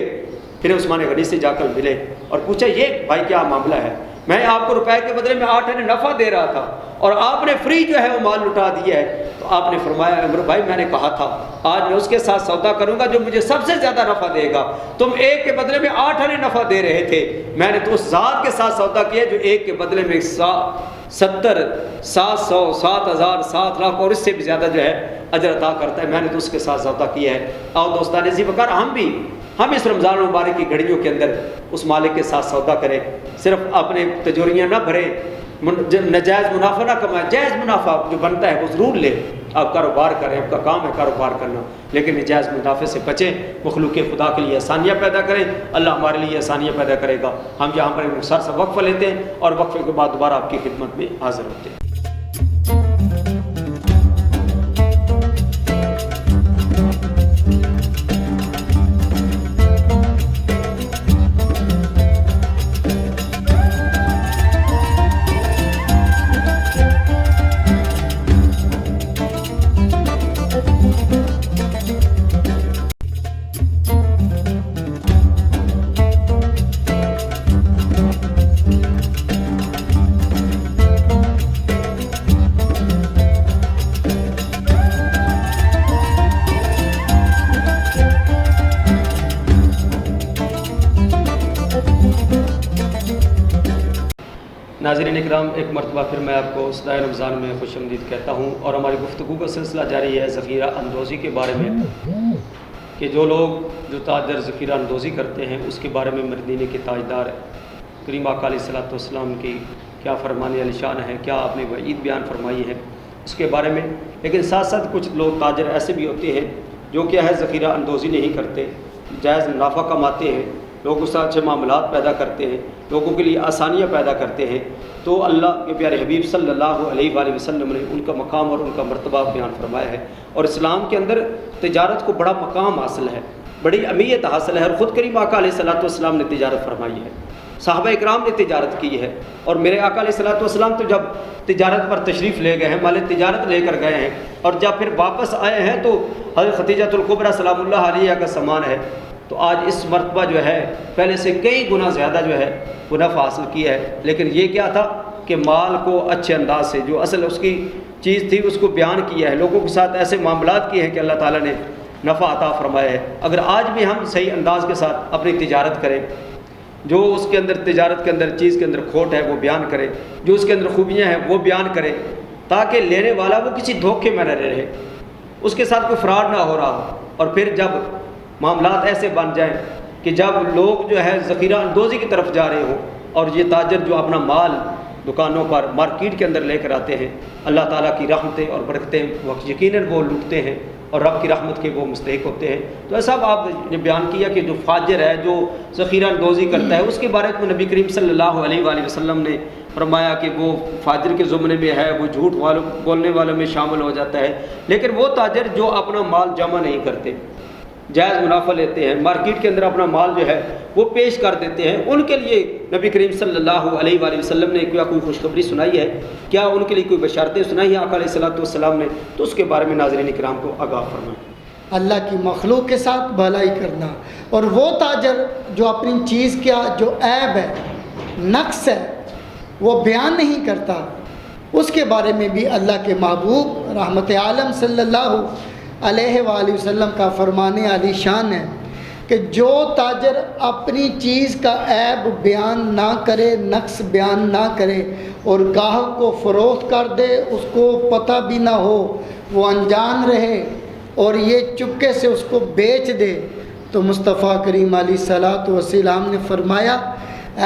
پھر عثمان غنی سے جا کر ملے اور پوچھا یہ بھائی کیا معاملہ ہے؟ میں آپ کو روپے کے بدلے میں 8 آنے نفع دے رہا تھا اور آپ نے فری جو ہے وہ مال لٹا دیا ہے۔ تو آپ نے فرمایا عمر بھائی میں نے کہا تھا آج میں اس کے ساتھ سودا کروں گا جو مجھے سب سے زیادہ نفع دے گا۔ تم 1 کے بدلے میں 8 آنے نفع دے رہے تھے، میں نے تو اس ذات کے ساتھ سودا کیا جو 1 کے بدلے میں 70 700 7000 7 لاکھ اور اس سے بھی زیادہ جو ہے اجر عطا کرتا ہے، میں نے تو اس کے ساتھ سودا کیا ہے۔ آؤ دوستان عزیز وقار، ہم اس رمضان المبارک کی گھڑیوں کے اندر اس مالک کے ساتھ سودا کریں، صرف اپنے تجوریاں نہ بھریں، ناجائز منافع نہ کمائیں، جائز منافع جو بنتا ہے وہ ضرور لیں۔ آپ کاروبار کریں، آپ کا کام ہے کاروبار کرنا، لیکن ناجائز منافع سے بچیں، مخلوق خدا کے لیے آسانیاں پیدا کریں، اللہ ہمارے لیے آسانیاں پیدا کرے گا۔ ہم یہاں پر ایک مختصر سا وقفہ لیتے ہیں اور وقفے کے بعد دوبارہ آپ کی خدمت میں حاضر ہوتے ہیں۔ ناظرین اکرام، ایک مرتبہ پھر میں آپ کو صدائے رمضان میں خوش آمدید کہتا ہوں، اور ہماری گفتگو کا سلسلہ جاری ہے ذخیرہ اندوزی کے بارے میں، کہ جو لوگ جو تاجر ذخیرہ اندوزی کرتے ہیں اس کے بارے میں مدینے کے تاجدار کریم آقا علیہ الصلوۃ والسلام کی کیا فرمان علی شان ہے، کیا آپ نے وعید بیان فرمائی ہے اس کے بارے میں۔ لیکن ساتھ ساتھ کچھ لوگ تاجر ایسے بھی ہوتے ہیں جو کیا ہے ذخیرہ اندوزی نہیں کرتے، جائز منافع کماتے ہیں، لوگوں کے ساتھ اچھے معاملات پیدا کرتے ہیں، لوگوں کے لیے آسانیاں پیدا کرتے ہیں، تو اللہ کے پیارے حبیب صلی اللہ علیہ وآلہ وسلم نے ان کا مقام اور ان کا مرتبہ بیان فرمایا ہے، اور اسلام کے اندر تجارت کو بڑا مقام حاصل ہے، بڑی اہمیت حاصل ہے، اور خود کریم آقا علیہ الصلوۃ والسلام نے تجارت فرمائی ہے، صحابہ اکرام نے تجارت کی ہے، اور میرے آقا علیہ الصلوۃ والسلام تو جب تجارت پر تشریف لے گئے ہیں، مال تجارت لے کر گئے ہیں، اور جب پھر واپس آئے ہیں تو حضرت خدیجہ الکبریٰ سلام اللہ علیہ کا سامان ہے، تو آج اس مرتبہ جو ہے پہلے سے کئی گنا زیادہ جو ہے منافع حاصل کیا ہے۔ لیکن یہ کیا تھا کہ مال کو اچھے انداز سے، جو اصل اس کی چیز تھی اس کو بیان کیا ہے، لوگوں کے ساتھ ایسے معاملات کیے ہیں کہ اللہ تعالیٰ نے نفع عطا فرمایا ہے۔ اگر آج بھی ہم صحیح انداز کے ساتھ اپنی تجارت کریں، جو اس کے اندر تجارت کے اندر چیز کے اندر کھوٹ ہے وہ بیان کرے، جو اس کے اندر خوبیاں ہیں وہ بیان کرے، تاکہ لینے والا وہ کسی دھوکے میں نہ رہے، اس کے ساتھ کوئی فراڈ نہ ہو رہا ہو، اور پھر جب معاملات ایسے بن جائیں کہ جب لوگ جو ہے ذخیرہ اندوزی کی طرف جا رہے ہوں، اور یہ تاجر جو اپنا مال دکانوں پر مارکیٹ کے اندر لے کر آتے ہیں، اللہ تعالیٰ کی رحمتیں اور برکتیں یقیناً وہ لوٹتے ہیں اور رب کی رحمت کے وہ مستحق ہوتے ہیں۔ تو ایسا آپ نے بیان کیا کہ جو فاجر ہے، جو ذخیرہ اندوزی کرتا ہے، اس کے بارے میں نبی کریم صلی اللہ علیہ وآلہ وسلم نے فرمایا کہ وہ فاجر کے زمرے میں ہے، وہ جھوٹ بولنے والوں میں شامل ہو جاتا ہے۔ لیکن وہ تاجر جو اپنا مال جمع نہیں کرتے، جائز منافع لیتے ہیں، مارکیٹ کے اندر اپنا مال جو ہے وہ پیش کر دیتے ہیں، ان کے لیے نبی کریم صلی اللہ علیہ وآلہ وسلم نے کیا کوئی خوشخبری سنائی ہے؟ کیا ان کے لیے کوئی بشارتیں سنائی ہیں آقا علیہ الصلوۃ والسلام نے؟ تو اس کے بارے میں ناظرین اکرام کو آگاہ فرمائیں۔ اللہ کی مخلوق کے ساتھ بھلائی کرنا، اور وہ تاجر جو اپنی چیز کا جو عیب ہے، نقص ہے، وہ بیان نہیں کرتا، اس کے بارے میں بھی اللہ کے محبوب رحمت عالم صلی اللہ علیہ وآلہ وسلم کا فرمان علی شان ہے کہ جو تاجر اپنی چیز کا عیب بیان نہ کرے، نقص بیان نہ کرے، اور گاہک کو فروخت کر دے، اس کو پتہ بھی نہ ہو، وہ انجان رہے اور یہ چپکے سے اس کو بیچ دے، تو مصطفیٰ کریم علیہ الصلوۃ والسلام نے فرمایا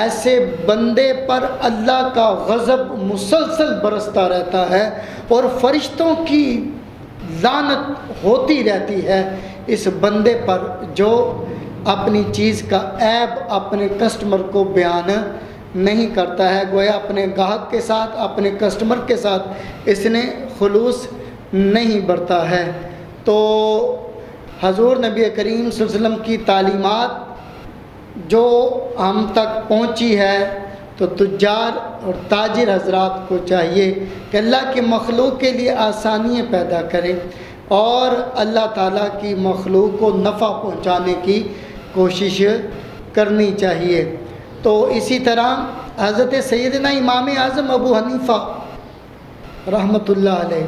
ایسے بندے پر اللہ کا غضب مسلسل برستا رہتا ہے، اور فرشتوں کی لعنت ہوتی رہتی ہے اس بندے پر جو اپنی چیز کا عیب اپنے کسٹمر کو بیان نہیں کرتا ہے۔ گویا اپنے گاہک کے ساتھ، اپنے کسٹمر کے ساتھ اس نے خلوص نہیں برتا ہے۔ تو حضور نبی کریم صلی اللہ علیہ وسلم کی تعلیمات جو ہم تک پہنچی ہے، تو تجار اور تاجر حضرات کو چاہیے کہ اللہ کی مخلوق کے لیے آسانیاں پیدا کریں، اور اللہ تعالیٰ کی مخلوق کو نفع پہنچانے کی کوشش کرنی چاہیے۔ تو اسی طرح حضرت سیدنا امام اعظم ابو حنیفہ رحمۃ اللہ علیہ،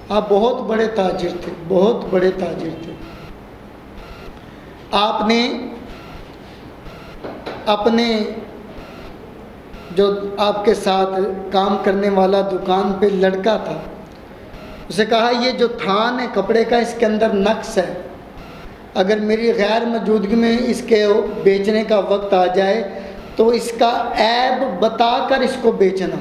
آپ بہت بڑے تاجر تھے، بہت بڑے تاجر تھے۔ آپ نے اپنے جو آپ کے ساتھ کام کرنے والا دکان پہ لڑکا تھا، اسے کہا یہ جو تھان ہے کپڑے کا، اس کے اندر نقص ہے، اگر میری غیر موجودگی میں اس کے بیچنے کا وقت آ جائے تو اس کا عیب بتا کر اس کو بیچنا۔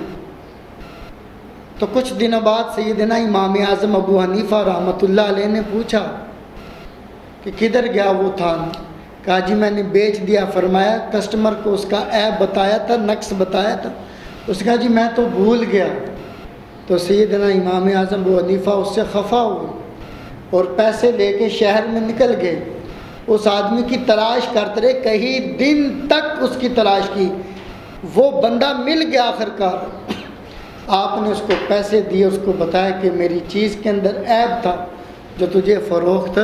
تو کچھ دنوں بعد سیدنا امام اعظم ابو حنیفہ رحمۃ اللہ علیہ نے پوچھا کہ کدھر گیا وہ تھان؟ کہا جی میں نے بیچ دیا۔ فرمایا کسٹمر کو اس کا عیب بتایا تھا، نقص بتایا تھا؟ اس کہا جی میں تو بھول گیا۔ تو سیدنا امام اعظم ابو حنیفہ اس سے خفا ہوئے اور پیسے لے کے شہر میں نکل گئے، اس آدمی کی تلاش کرتے رہے، کئی دن تک اس کی تلاش کی، وہ بندہ مل گیا آخر کار۔ آپ نے اس کو پیسے دیے، اس کو بتایا کہ میری چیز کے اندر عیب تھا جو تجھے فروخت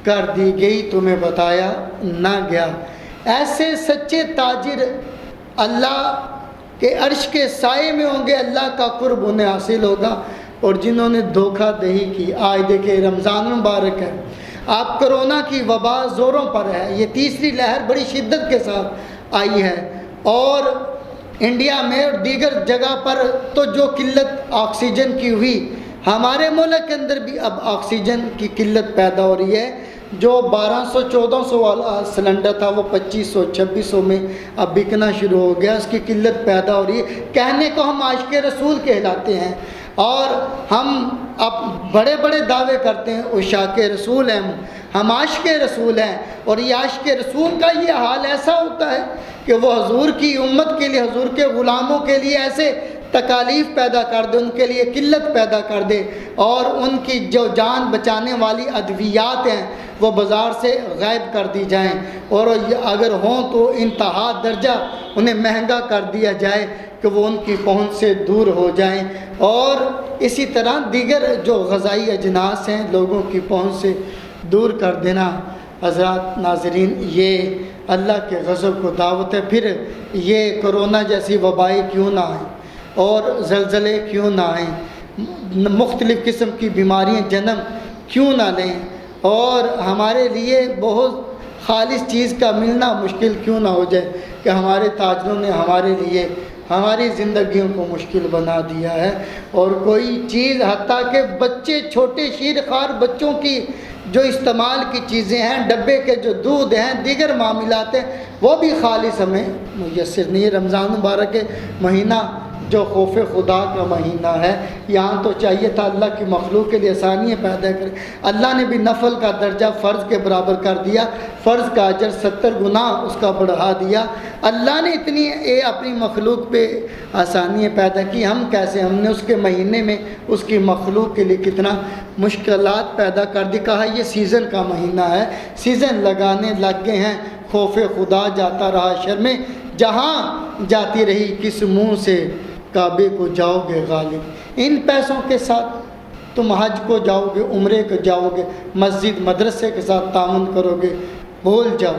کر دی گئی، تمہیں بتایا نہ گیا۔ ایسے سچے تاجر اللہ کے عرش کے سائے میں ہوں گے، اللہ کا قرب انہیں حاصل ہوگا۔ اور جنہوں نے دھوکہ دہی کی، آج دیکھیں رمضان مبارک ہے، آپ کرونا کی وبا زوروں پر ہے، یہ تیسری لہر بڑی شدت کے ساتھ آئی ہے، اور انڈیا میں اور دیگر جگہ پر تو جو قلت آکسیجن کی ہوئی، ہمارے ملک کے اندر بھی اب آکسیجن کی قلت پیدا ہو رہی ہے۔ جو 1200-1400 والا سلنڈر تھا وہ 2500-2600 میں اب بکنا شروع ہو گیا، اس کی قلت پیدا ہو رہی ہے۔ کہنے کو ہم عاشق رسول کہلاتے ہیں اور ہم اب بڑے بڑے دعوے کرتے ہیں عشاق رسول ہیں، ہم عاشق رسول ہیں، اور یہ عاشق رسول کا یہ حال ایسا ہوتا ہے کہ وہ حضور کی امت کے لیے، حضور کے غلاموں کے لیے ایسے تکالیف پیدا کر دے، ان کے لیے قلت پیدا کر دے، اور ان کی جو جان بچانے والی ادویات ہیں وہ بازار سے غائب کر دی جائیں، اور اگر ہوں تو انتہا درجہ انہیں مہنگا کر دیا جائے کہ وہ ان کی پہنچ سے دور ہو جائیں، اور اسی طرح دیگر جو غذائی اجناس ہیں لوگوں کی پہنچ سے دور کر دینا۔ حضرات ناظرین، یہ اللہ کے غضب کو دعوت ہے۔ پھر یہ کرونا جیسی وبائیں کیوں نہ آئیں اور زلزلے کیوں نہ آئیں، مختلف قسم کی بیماریاں جنم کیوں نہ لیں، اور ہمارے لیے بہت خالص چیز کا ملنا مشکل کیوں نہ ہو جائے کہ ہمارے تاجروں نے ہمارے لیے ہماری زندگیوں کو مشکل بنا دیا ہے، اور کوئی چیز حتیٰ کہ بچے چھوٹے شیرخوار بچوں کی جو استعمال کی چیزیں ہیں، ڈبے کے جو دودھ ہیں، دیگر معاملات ہیں، وہ بھی خالص ہمیں میسر نہیں ہے۔ رمضان مبارک کے مہینہ جو خوف خدا کا مہینہ ہے، یہاں تو چاہیے تھا اللہ کی مخلوق کے لیے آسانیاں پیدا کرے، اللہ نے بھی نفل کا درجہ فرض کے برابر کر دیا، فرض کا اجر 70 گنا اس کا بڑھا دیا۔ اللہ نے اتنی اپنی مخلوق پہ آسانیاں پیدا کی، ہم کیسے، ہم نے اس کے مہینے میں اس کی مخلوق کے لیے کتنا مشکلات پیدا کر دی۔ کہا یہ سیزن کا مہینہ ہے، سیزن لگانے لگ گئے ہیں، خوف خدا جاتا رہا شرمیں جہاں جاتی رہی، کس منہ سے کعبے کو جاؤ گے غالب۔ ان پیسوں کے ساتھ تم حج کو جاؤ گے، عمرے کو جاؤ گے، مسجد مدرسے کے ساتھ تعاون کرو گے، بھول جاؤ،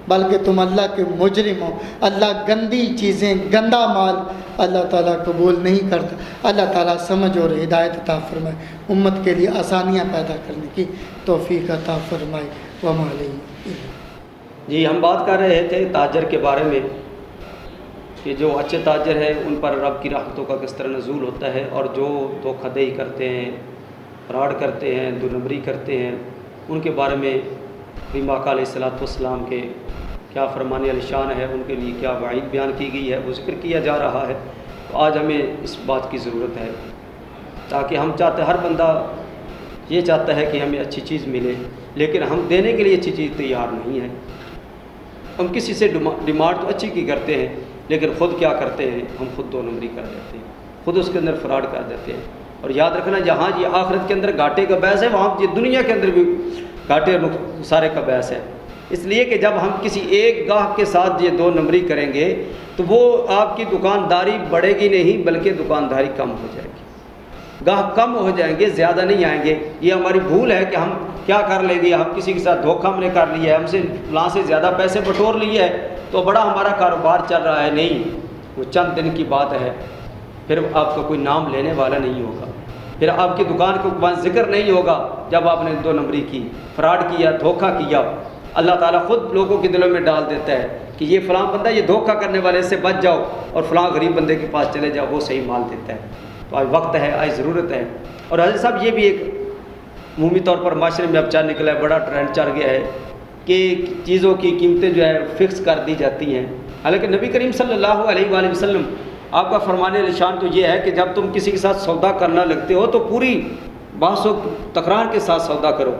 بلکہ تم اللہ کے مجرم ہو۔ اللہ گندی چیزیں، گندا مال اللہ تعالیٰ قبول نہیں کرتا۔ اللہ تعالیٰ سمجھ اور ہدایت عطا فرمائے، امت کے لیے آسانیاں پیدا کرنے کی توفیق عطا فرمائے۔ وما علیہ۔ جی، ہم بات کر رہے تھے تاجر کے بارے میں کہ جو اچھے تاجر ہیں ان پر رب کی رحمتوں کا کس طرح نزول ہوتا ہے، اور جو دھوکہ دہی کرتے ہیں، فراڈ کرتے ہیں، دو نمبری کرتے ہیں، ان کے بارے میں بھی آقا علیہ السلام کے کیا فرمان علی شان ہے، ان کے لیے کیا وعید بیان کی گئی ہے، وہ ذکر کیا جا رہا ہے۔ تو آج ہمیں اس بات کی ضرورت ہے، تاکہ ہم چاہتے، ہر بندہ یہ چاہتا ہے کہ ہمیں اچھی چیز ملے، لیکن ہم دینے کے لیے اچھی چیز تیار نہیں ہے۔ ہم کسی سے ڈیمانڈ تو اچھی کی کرتے ہیں، لیکن خود کیا کرتے ہیں، ہم خود دو نمبری کر دیتے ہیں، خود اس کے اندر فراڈ کر دیتے ہیں۔ اور یاد رکھنا، جہاں یہ آخرت کے اندر گھاٹے کا باعث ہے، وہاں یہ دنیا کے اندر بھی گھاٹے سارے کا باعث ہے۔ اس لیے کہ جب ہم کسی ایک گاہک کے ساتھ یہ دو نمبری کریں گے تو وہ آپ کی دکانداری بڑھے گی نہیں، بلکہ دکانداری کم ہو جائے گی، گاہک کم ہو جائیں گے، زیادہ نہیں آئیں گے۔ یہ ہماری بھول ہے کہ ہم کیا کر لیں گے، ہم کسی کے ساتھ دھوکہ ہم نے کر لیا ہے، ہم سے فلاں سے زیادہ پیسے بٹور لیے ہے تو بڑا ہمارا کاروبار چل رہا ہے۔ نہیں، وہ چند دن کی بات ہے، پھر آپ کا کوئی نام لینے والا نہیں ہوگا، پھر آپ کی دکان کو ذکر نہیں ہوگا جب آپ نے دو نمبری کی، فراڈ کیا، دھوکہ کیا۔ اللہ تعالیٰ خود لوگوں کے دلوں میں ڈال دیتا ہے کہ یہ فلاں بندہ یہ دھوکہ کرنے والے سے بچ جاؤ، اور فلاں غریب بندے کے پاس چلے جاؤ، وہ صحیح مال دیتا ہے۔ تو آج وقت ہے، آج ضرورت ہے۔ اور حضرت صاحب، یہ بھی ایک عمومی طور پر معاشرے میں اب چل نکلا ہے، بڑا ٹرینڈ چل گیا ہے کہ چیزوں کی قیمتیں جو ہے فکس کر دی جاتی ہیں، حالانکہ نبی کریم صلی اللہ علیہ وآلہ وسلم آپ کا فرمان نشان تو یہ ہے کہ جب تم کسی کے ساتھ سودا کرنا لگتے ہو تو پوری بحث و تکرار کے ساتھ سودا کرو،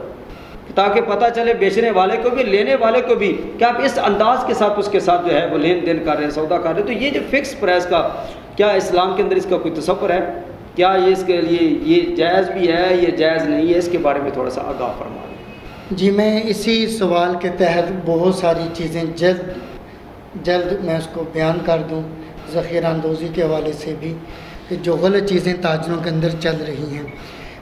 تاکہ پتہ چلے بیچنے والے کو بھی، لینے والے کو بھی، کہ آپ اس انداز کے ساتھ اس کے ساتھ جو ہے وہ لین دین کر رہے ہیں، سودا کر رہے ہیں۔ تو یہ جو فکس پرائس کا کیا اسلام کے اندر اس کا کوئی تصور ہے؟ کیا یہ اس کے لیے یہ جائز بھی ہے، یہ جائز نہیں ہے؟ اس کے بارے میں تھوڑا سا آگاہ فرما دیں۔ جی، میں اسی سوال کے تحت بہت ساری چیزیں جلد میں اس کو بیان کر دوں، ذخیرہ اندوزی کے حوالے سے بھی، کہ جو غلط چیزیں تاجروں کے اندر چل رہی ہیں۔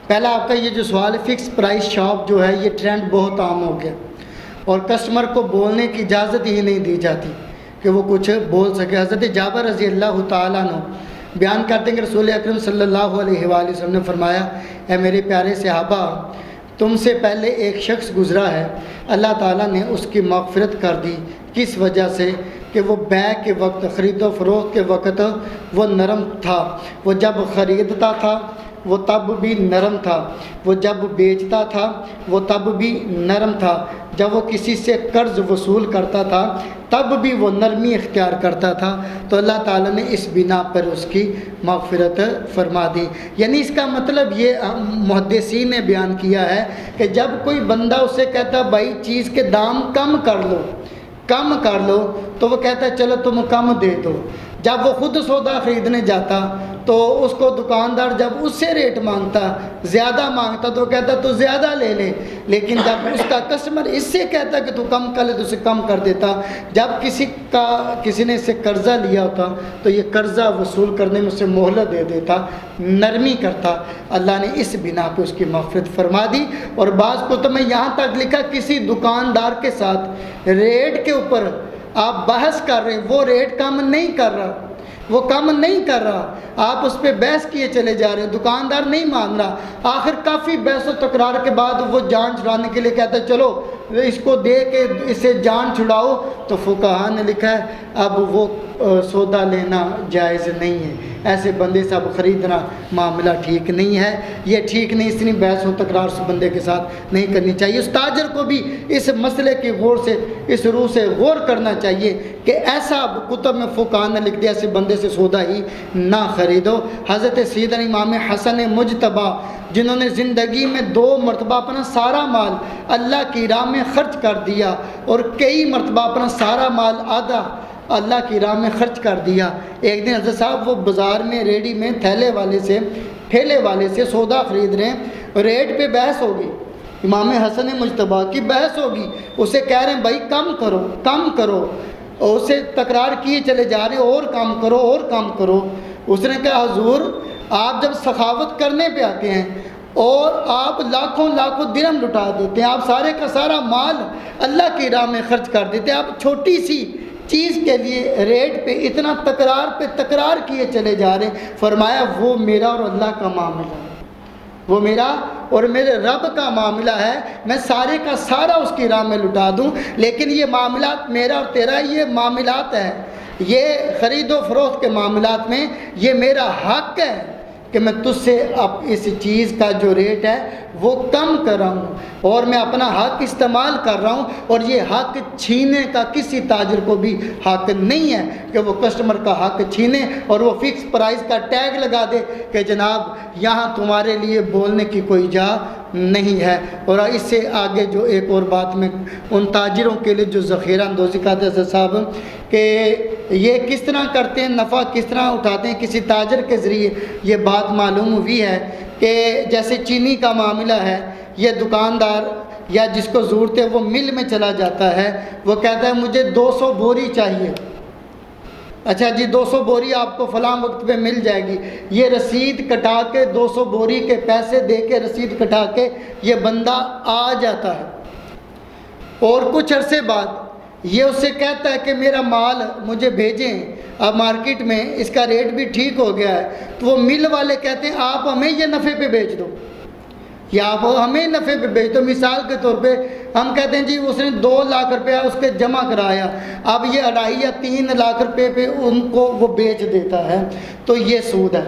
پہلا آپ کا یہ جو سوال ہے، فکس پرائس شاپ جو ہے، یہ ٹرینڈ بہت عام ہو گیا، اور کسٹمر کو بولنے کی اجازت ہی نہیں دی جاتی کہ وہ کچھ بول سکے۔ حضرت جابر رضی اللہ تعالیٰ عنہ بیان کرتے ہیں کہ رسول اکرم صلی اللہ علیہ وآلہ وسلم نے فرمایا، اے میرے پیارے صحابہ، تم سے پہلے ایک شخص گزرا ہے، اللہ تعالیٰ نے اس کی مغفرت کر دی۔ کس وجہ سے؟ کہ وہ بیع کے وقت، خرید و فروخت کے وقت وہ نرم تھا۔ وہ جب خریدتا تھا وہ تب بھی نرم تھا، وہ جب بیچتا تھا وہ تب بھی نرم تھا، جب وہ کسی سے قرض وصول کرتا تھا تب بھی وہ نرمی اختیار کرتا تھا۔ تو اللہ تعالیٰ نے اس بنا پر اس کی مغفرت فرما دی۔ یعنی اس کا مطلب یہ محدثین نے بیان کیا ہے کہ جب کوئی بندہ اسے کہتا بھائی چیز کے دام کم کر لو تو وہ کہتا ہے چلو تم کم دے دو۔ جب وہ خود سودا خریدنے جاتا تو اس کو دکاندار جب اس سے ریٹ مانگتا، زیادہ مانگتا، تو کہتا تو زیادہ لے لے، لیکن جب اس کا کسٹمر اس سے کہتا کہ تو کم کر لے تو اسے کم کر دیتا۔ جب کسی نے اسے قرضہ لیا ہوتا تو یہ قرضہ وصول کرنے میں اسے مہلت دے دیتا، نرمی کرتا۔ اللہ نے اس بنا پہ اس کی مغفرت فرما دی۔ اور بعض کتب میں یہاں تک لکھا کسی دکاندار کے ساتھ ریٹ کے اوپر آپ بحث کر رہے ہیں، وہ ریٹ کم نہیں کر رہا، آپ اس پہ بحث کیے چلے جا رہے ہیں، دکاندار نہیں مان رہا۔ آخر کافی بحث و تکرار کے بعد وہ جان چھڑانے کے لیے کہتا ہے چلو اس کو دے کے اسے جان چھڑاؤ، تو فقہا نے لکھا ہے اب وہ سودا لینا جائز نہیں ہے، ایسے بندے سے اب خریدنا معاملہ ٹھیک نہیں ہے، یہ ٹھیک نہیں، اتنی بحث و تکرار اس بندے کے ساتھ نہیں کرنی چاہیے۔ اس تاجر کو بھی اس مسئلے کی اس روح سے غور کرنا چاہیے کہ ایسا کتب میں فقہا نے لکھ دیا ایسے بندے سے سودا ہی نہ خریدو۔ حضرت سیدنا امام حسن مجتبی جنہوں نے زندگی میں 2 مرتبہ اپنا سارا مال اللہ کی راہ میں خرچ کر دیا اور کئی مرتبہ اپنا سارا مال آدھا اللہ کی راہ میں خرچ کر دیا۔ ایک دن حضرت صاحب وہ بازار میں ریڈی میں ٹھیلے والے سے سودا خرید رہے ہیں، ریٹ پہ بحث ہوگی، امام حسن مجتبی کی بحث ہوگی، اسے کہہ رہے ہیں بھائی کم کرو، اور اسے تکرار کیے چلے جا رہے ہیں اور کم کرو۔ اس نے کہا حضور آپ جب سخاوت کرنے پہ آتے ہیں اور آپ لاکھوں درہم لٹا دیتے ہیں، آپ سارے کا سارا مال اللہ کی راہ میں خرچ کر دیتے ہیں، آپ چھوٹی سی چیز کے لیے ریٹ پہ اتنا تکرار کیے چلے جا رہے ہیں۔ فرمایا وہ میرا اور اللہ کا معاملہ ہے، وہ میرا اور میرے رب کا معاملہ ہے، میں سارے کا سارا اس کی راہ میں لٹا دوں، لیکن یہ معاملات میرا اور تیرا یہ معاملات ہے، یہ خرید و فروخت کے معاملات میں یہ میرا حق ہے کہ میں تجھ سے اب اس چیز کا جو ریٹ ہے وہ کم کر رہا ہوں اور میں اپنا حق استعمال کر رہا ہوں، اور یہ حق چھینے کا کسی تاجر کو بھی حق نہیں ہے کہ وہ کسٹمر کا حق چھینے اور وہ فکس پرائز کا ٹیگ لگا دے کہ جناب یہاں تمہارے لیے بولنے کی کوئی جا نہیں ہے۔ اور اس سے آگے جو ایک اور بات میں ان تاجروں کے لیے جو ذخیرہ اندوزی کرتے ہیں صاحب کہ یہ کس طرح کرتے ہیں، نفع کس طرح اٹھاتے ہیں کسی تاجر کے ذریعے، یہ بات معلوم ہوئی ہے کہ جیسے چینی کا معاملہ ہے، یہ دکاندار یا جس کو ضرورت ہے وہ مل میں چلا جاتا ہے، وہ کہتا ہے مجھے 200 بوری چاہیے، اچھا جی 200 بوری آپ کو فلاں وقت پہ مل جائے گی، یہ رسید کٹا کے 200 بوری کے پیسے دے کے رسید کٹا کے یہ بندہ آ جاتا ہے، اور کچھ عرصے بعد یہ اس سے کہتا ہے کہ میرا مال مجھے بھیجیں، اب مارکیٹ میں اس کا ریٹ بھی ٹھیک ہو گیا ہے، تو وہ مل والے کہتے ہیں آپ ہمیں یہ نفع پہ بیچ دو، یا آپ ہمیں نفع پہ بیچ دو۔ مثال کے طور پہ ہم کہتے ہیں جی اس نے 2 لاکھ روپیہ اس کے جمع کرایا، اب یہ 2.5 یا 3 لاکھ روپے پہ ان کو وہ بیچ دیتا ہے، تو یہ سود ہے،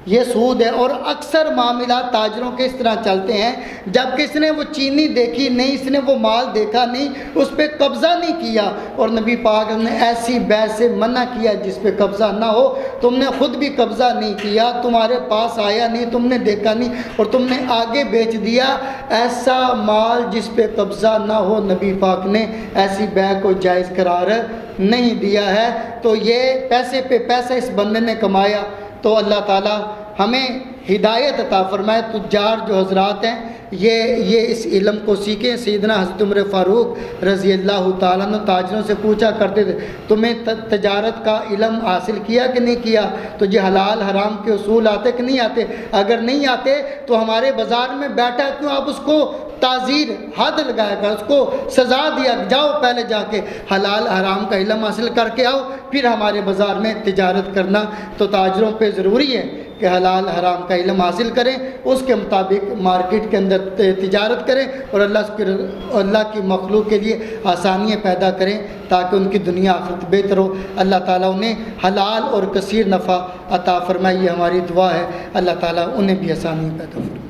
یہ سود ہے۔ اور اکثر معاملات تاجروں کے اس طرح چلتے ہیں، جب کس نے وہ چینی دیکھی نہیں، اس نے وہ مال دیکھا نہیں، اس پہ قبضہ نہیں کیا، اور نبی پاک نے ایسی بیع سے منع کیا جس پہ قبضہ نہ ہو، تم نے خود بھی قبضہ نہیں کیا، تمہارے پاس آیا نہیں، تم نے دیکھا نہیں اور تم نے آگے بیچ دیا، ایسا مال جس پہ قبضہ نہ ہو نبی پاک نے ایسی بیع کو جائز قرار نہیں دیا ہے۔ تو یہ پیسے پہ پیسہ اس بندے نے کمایا، تو اللہ تعالیٰ ہمیں ہدایت عطا فرمائے۔ تجار جو حضرات ہیں یہ اس علم کو سیکھیں۔ سیدنا حضرت عمر فاروق رضی اللہ تعالیٰ عنہ تاجروں سے پوچھا کرتے تھے تمہیں تجارت کا علم حاصل کیا کہ نہیں کیا، تو یہ حلال حرام کے اصول آتے کہ نہیں آتے، اگر نہیں آتے تو ہمارے بازار میں بیٹھا کیوں، آپ اس کو تعزیر حد لگایا کر، اس کو سزا دیا، جاؤ پہلے جا کے حلال حرام کا علم حاصل کر کے آؤ، پھر ہمارے بازار میں تجارت کرنا۔ تو تاجروں پہ ضروری ہے کہ حلال حرام کا علم حاصل کریں، اس کے مطابق مارکیٹ کے اندر تجارت کریں اور اللہ کی مخلوق کے لیے آسانیاں پیدا کریں تاکہ ان کی دنیا آخرت بہتر ہو۔ اللہ تعالیٰ انہیں حلال اور کثیر نفع عطا فرمائے، یہ ہماری دعا ہے۔ اللہ تعالیٰ انہیں بھی آسانیاں پیدا فرمائے۔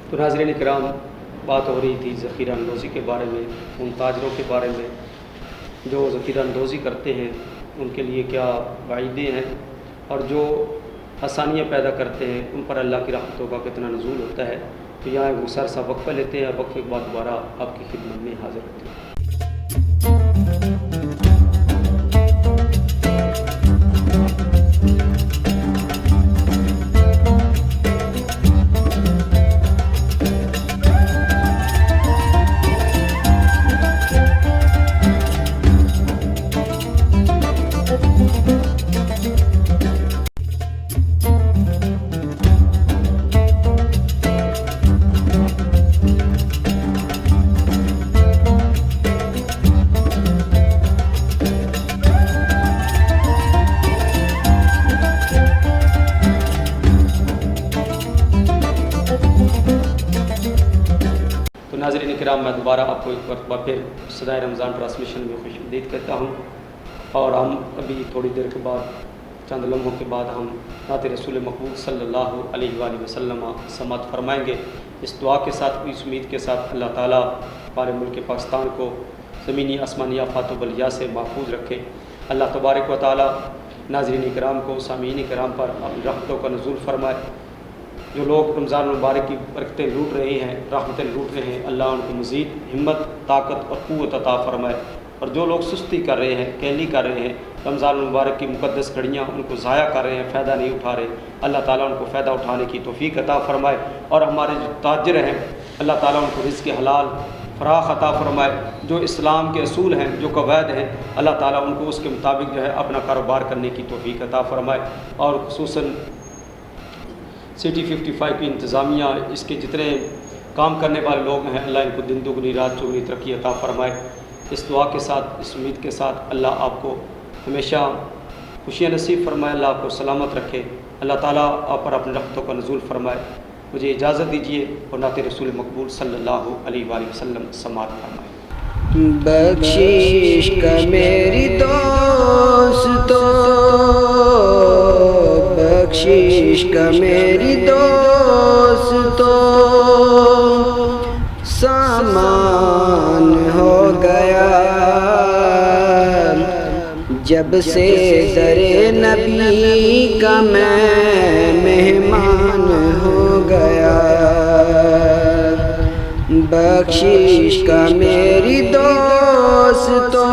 تو ناظرین کرام، بات ہو رہی تھی ذخیرہ اندوزی کے بارے میں، ان تاجروں کے بارے میں جو ذخیرہ اندوزی کرتے ہیں ان کے لیے کیا وعیدیں ہیں، اور جو آسانیاں پیدا کرتے ہیں ان پر اللہ کی رحمتوں کا کتنا نزول ہوتا ہے۔ تو یہاں ایک مختصر سا وقفہ لیتے ہیں، اور وقفے کے بعد دوبارہ آپ کی خدمت میں حاضر ہوتے ہیں۔ ناظرین کرام، میں دوبارہ آپ کو ایک مرتبہ پھر صدائے رمضان ٹرانسمیشن میں خوش آمدید کہتا ہوں، اور ہم ابھی تھوڑی دیر کے بعد، چند لمحوں کے بعد، ہم نعت رسول مقبول صلی اللہ علیہ وآلہ وسلم سماعت فرمائیں گے، اس دعا کے ساتھ، اس امید کے ساتھ اللہ تعالیٰ ہمارے ملک پاکستان کو زمینی آسمانی آفات و بلیات سے محفوظ رکھے۔ اللہ تبارک و تعالیٰ ناظرین کرام کو، سامعین کرام پر اپنی رحمتوں کا نزول فرمائے۔ جو لوگ رمضان المبارک کی برکتیں لوٹ رہے ہیں، رحمتیں لوٹ رہے ہیں، اللہ ان کو مزید ہمت، طاقت اور قوت عطا فرمائے، اور جو لوگ سستی کر رہے ہیں، کیلی کر رہے ہیں، رمضان المبارک کی مقدس گھڑیاں ان کو ضائع کر رہے ہیں، فائدہ نہیں اٹھا رہے، اللہ تعالیٰ ان کو فائدہ اٹھانے کی توفیق عطا فرمائے، اور ہمارے جو تاجر ہیں اللہ تعالیٰ ان کو رزق حلال فراخ عطا فرمائے، جو اسلام کے اصول ہیں، جو قواعد ہیں، اللہ تعالیٰ ان کو اس کے مطابق جو ہے اپنا کاروبار کرنے کی توفیق عطا فرمائے، اور خصوصاً سٹی 55 کی انتظامیہ، اس کے جتنے کام کرنے والے لوگ ہیں، اللہ ان کو دن دگنی رات چوگنی ترقی عطا فرمائے۔ اس دعا کے ساتھ، اس امید کے ساتھ، اللہ آپ کو ہمیشہ خوشیاں نصیب فرمائے، اللہ آپ کو سلامت رکھے، اللہ تعالیٰ آپ پر اپنے رحمتوں کا نزول فرمائے۔ مجھے اجازت دیجیے اور نعت رسول مقبول صلی اللہ علیہ وآلہ وسلم سماعت فرمائے۔ بخشش کا میری دوستو، بخشش کا میری دوستو، سامان ہو گیا جب سے در نبی کا میں مہمان ہو گیا۔ بخشش کا میری دوستو،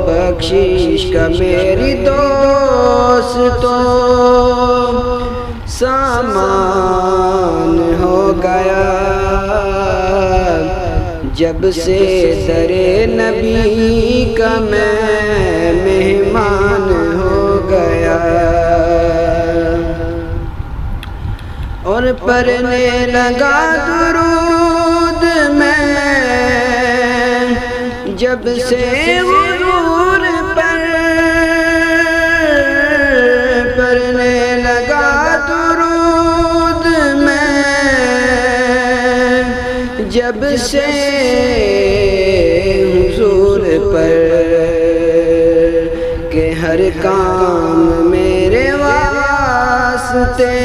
بخشش کا میری دوستو، سامان ہو گیا جب سے در نبی کا میں مہمان ہو گیا۔ اور پڑھنے لگا درود میں جب سے غرور پر، پڑھنے لگا درود میں جب سے حضور پر، کہ ہر کام میرے واسطے،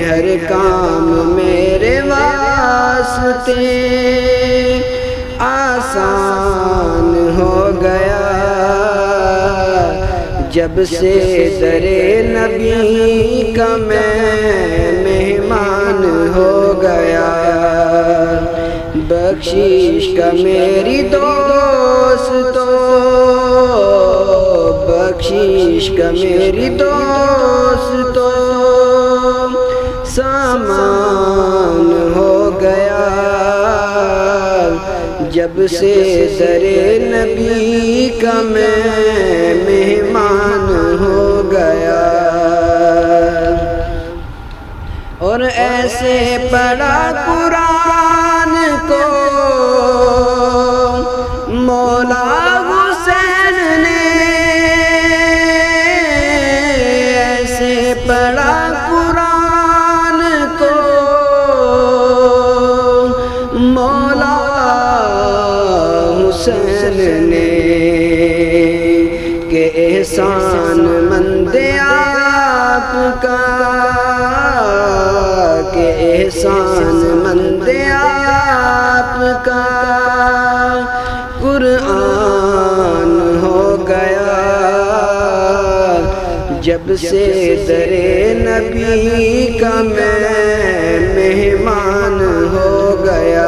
ہر کام میرے واسطے آسان ہو گیا جب سے در نبی کا میں مہمان ہو گیا۔ بخشش کا میری دوستو، بخشش کا میری دوستو، سامان ہو گیا جب سے در نبی کا میں مہمان ہو گیا۔ اور ایسے پڑھا قرآن کو مولا حسین نے، احسان مند آپ کا، کہ احسان مند آپ کا، قرآن ہو گیا جب سے در نبی کا میں مہمان ہو گیا۔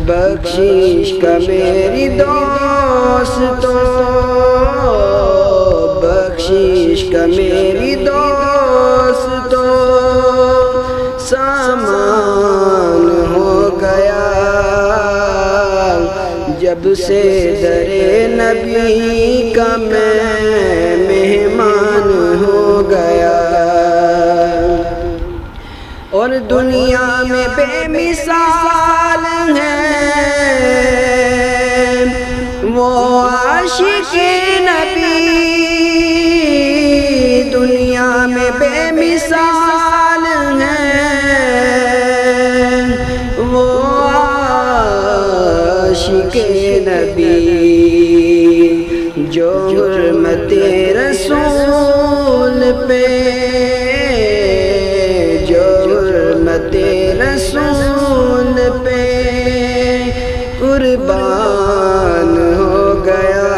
بخشش کا میری دوستو، بخشش کا میری دوستو، سامان ہو گیا جب سے در نبی کا میں مہمان ہو گیا۔ اور دنیا میں بے مثال ہیں وہ عاشق نبی، دنیا میں بے مثال ہیں وہ عاشق نبی، جو حرمت رسول پہ، جو حرمت رسول پہ قربان ہو گیا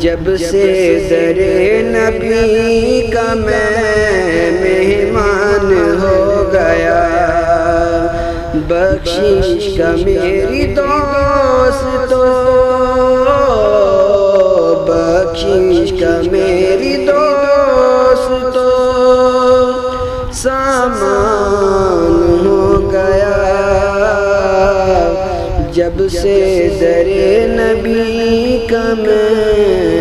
جب سے در نبی کا میں مہمان ہو گیا۔ بخشش کا میری دوستو، بخشش کا میری دوستو، سامان ہو گیا جب سے در نبی کا میں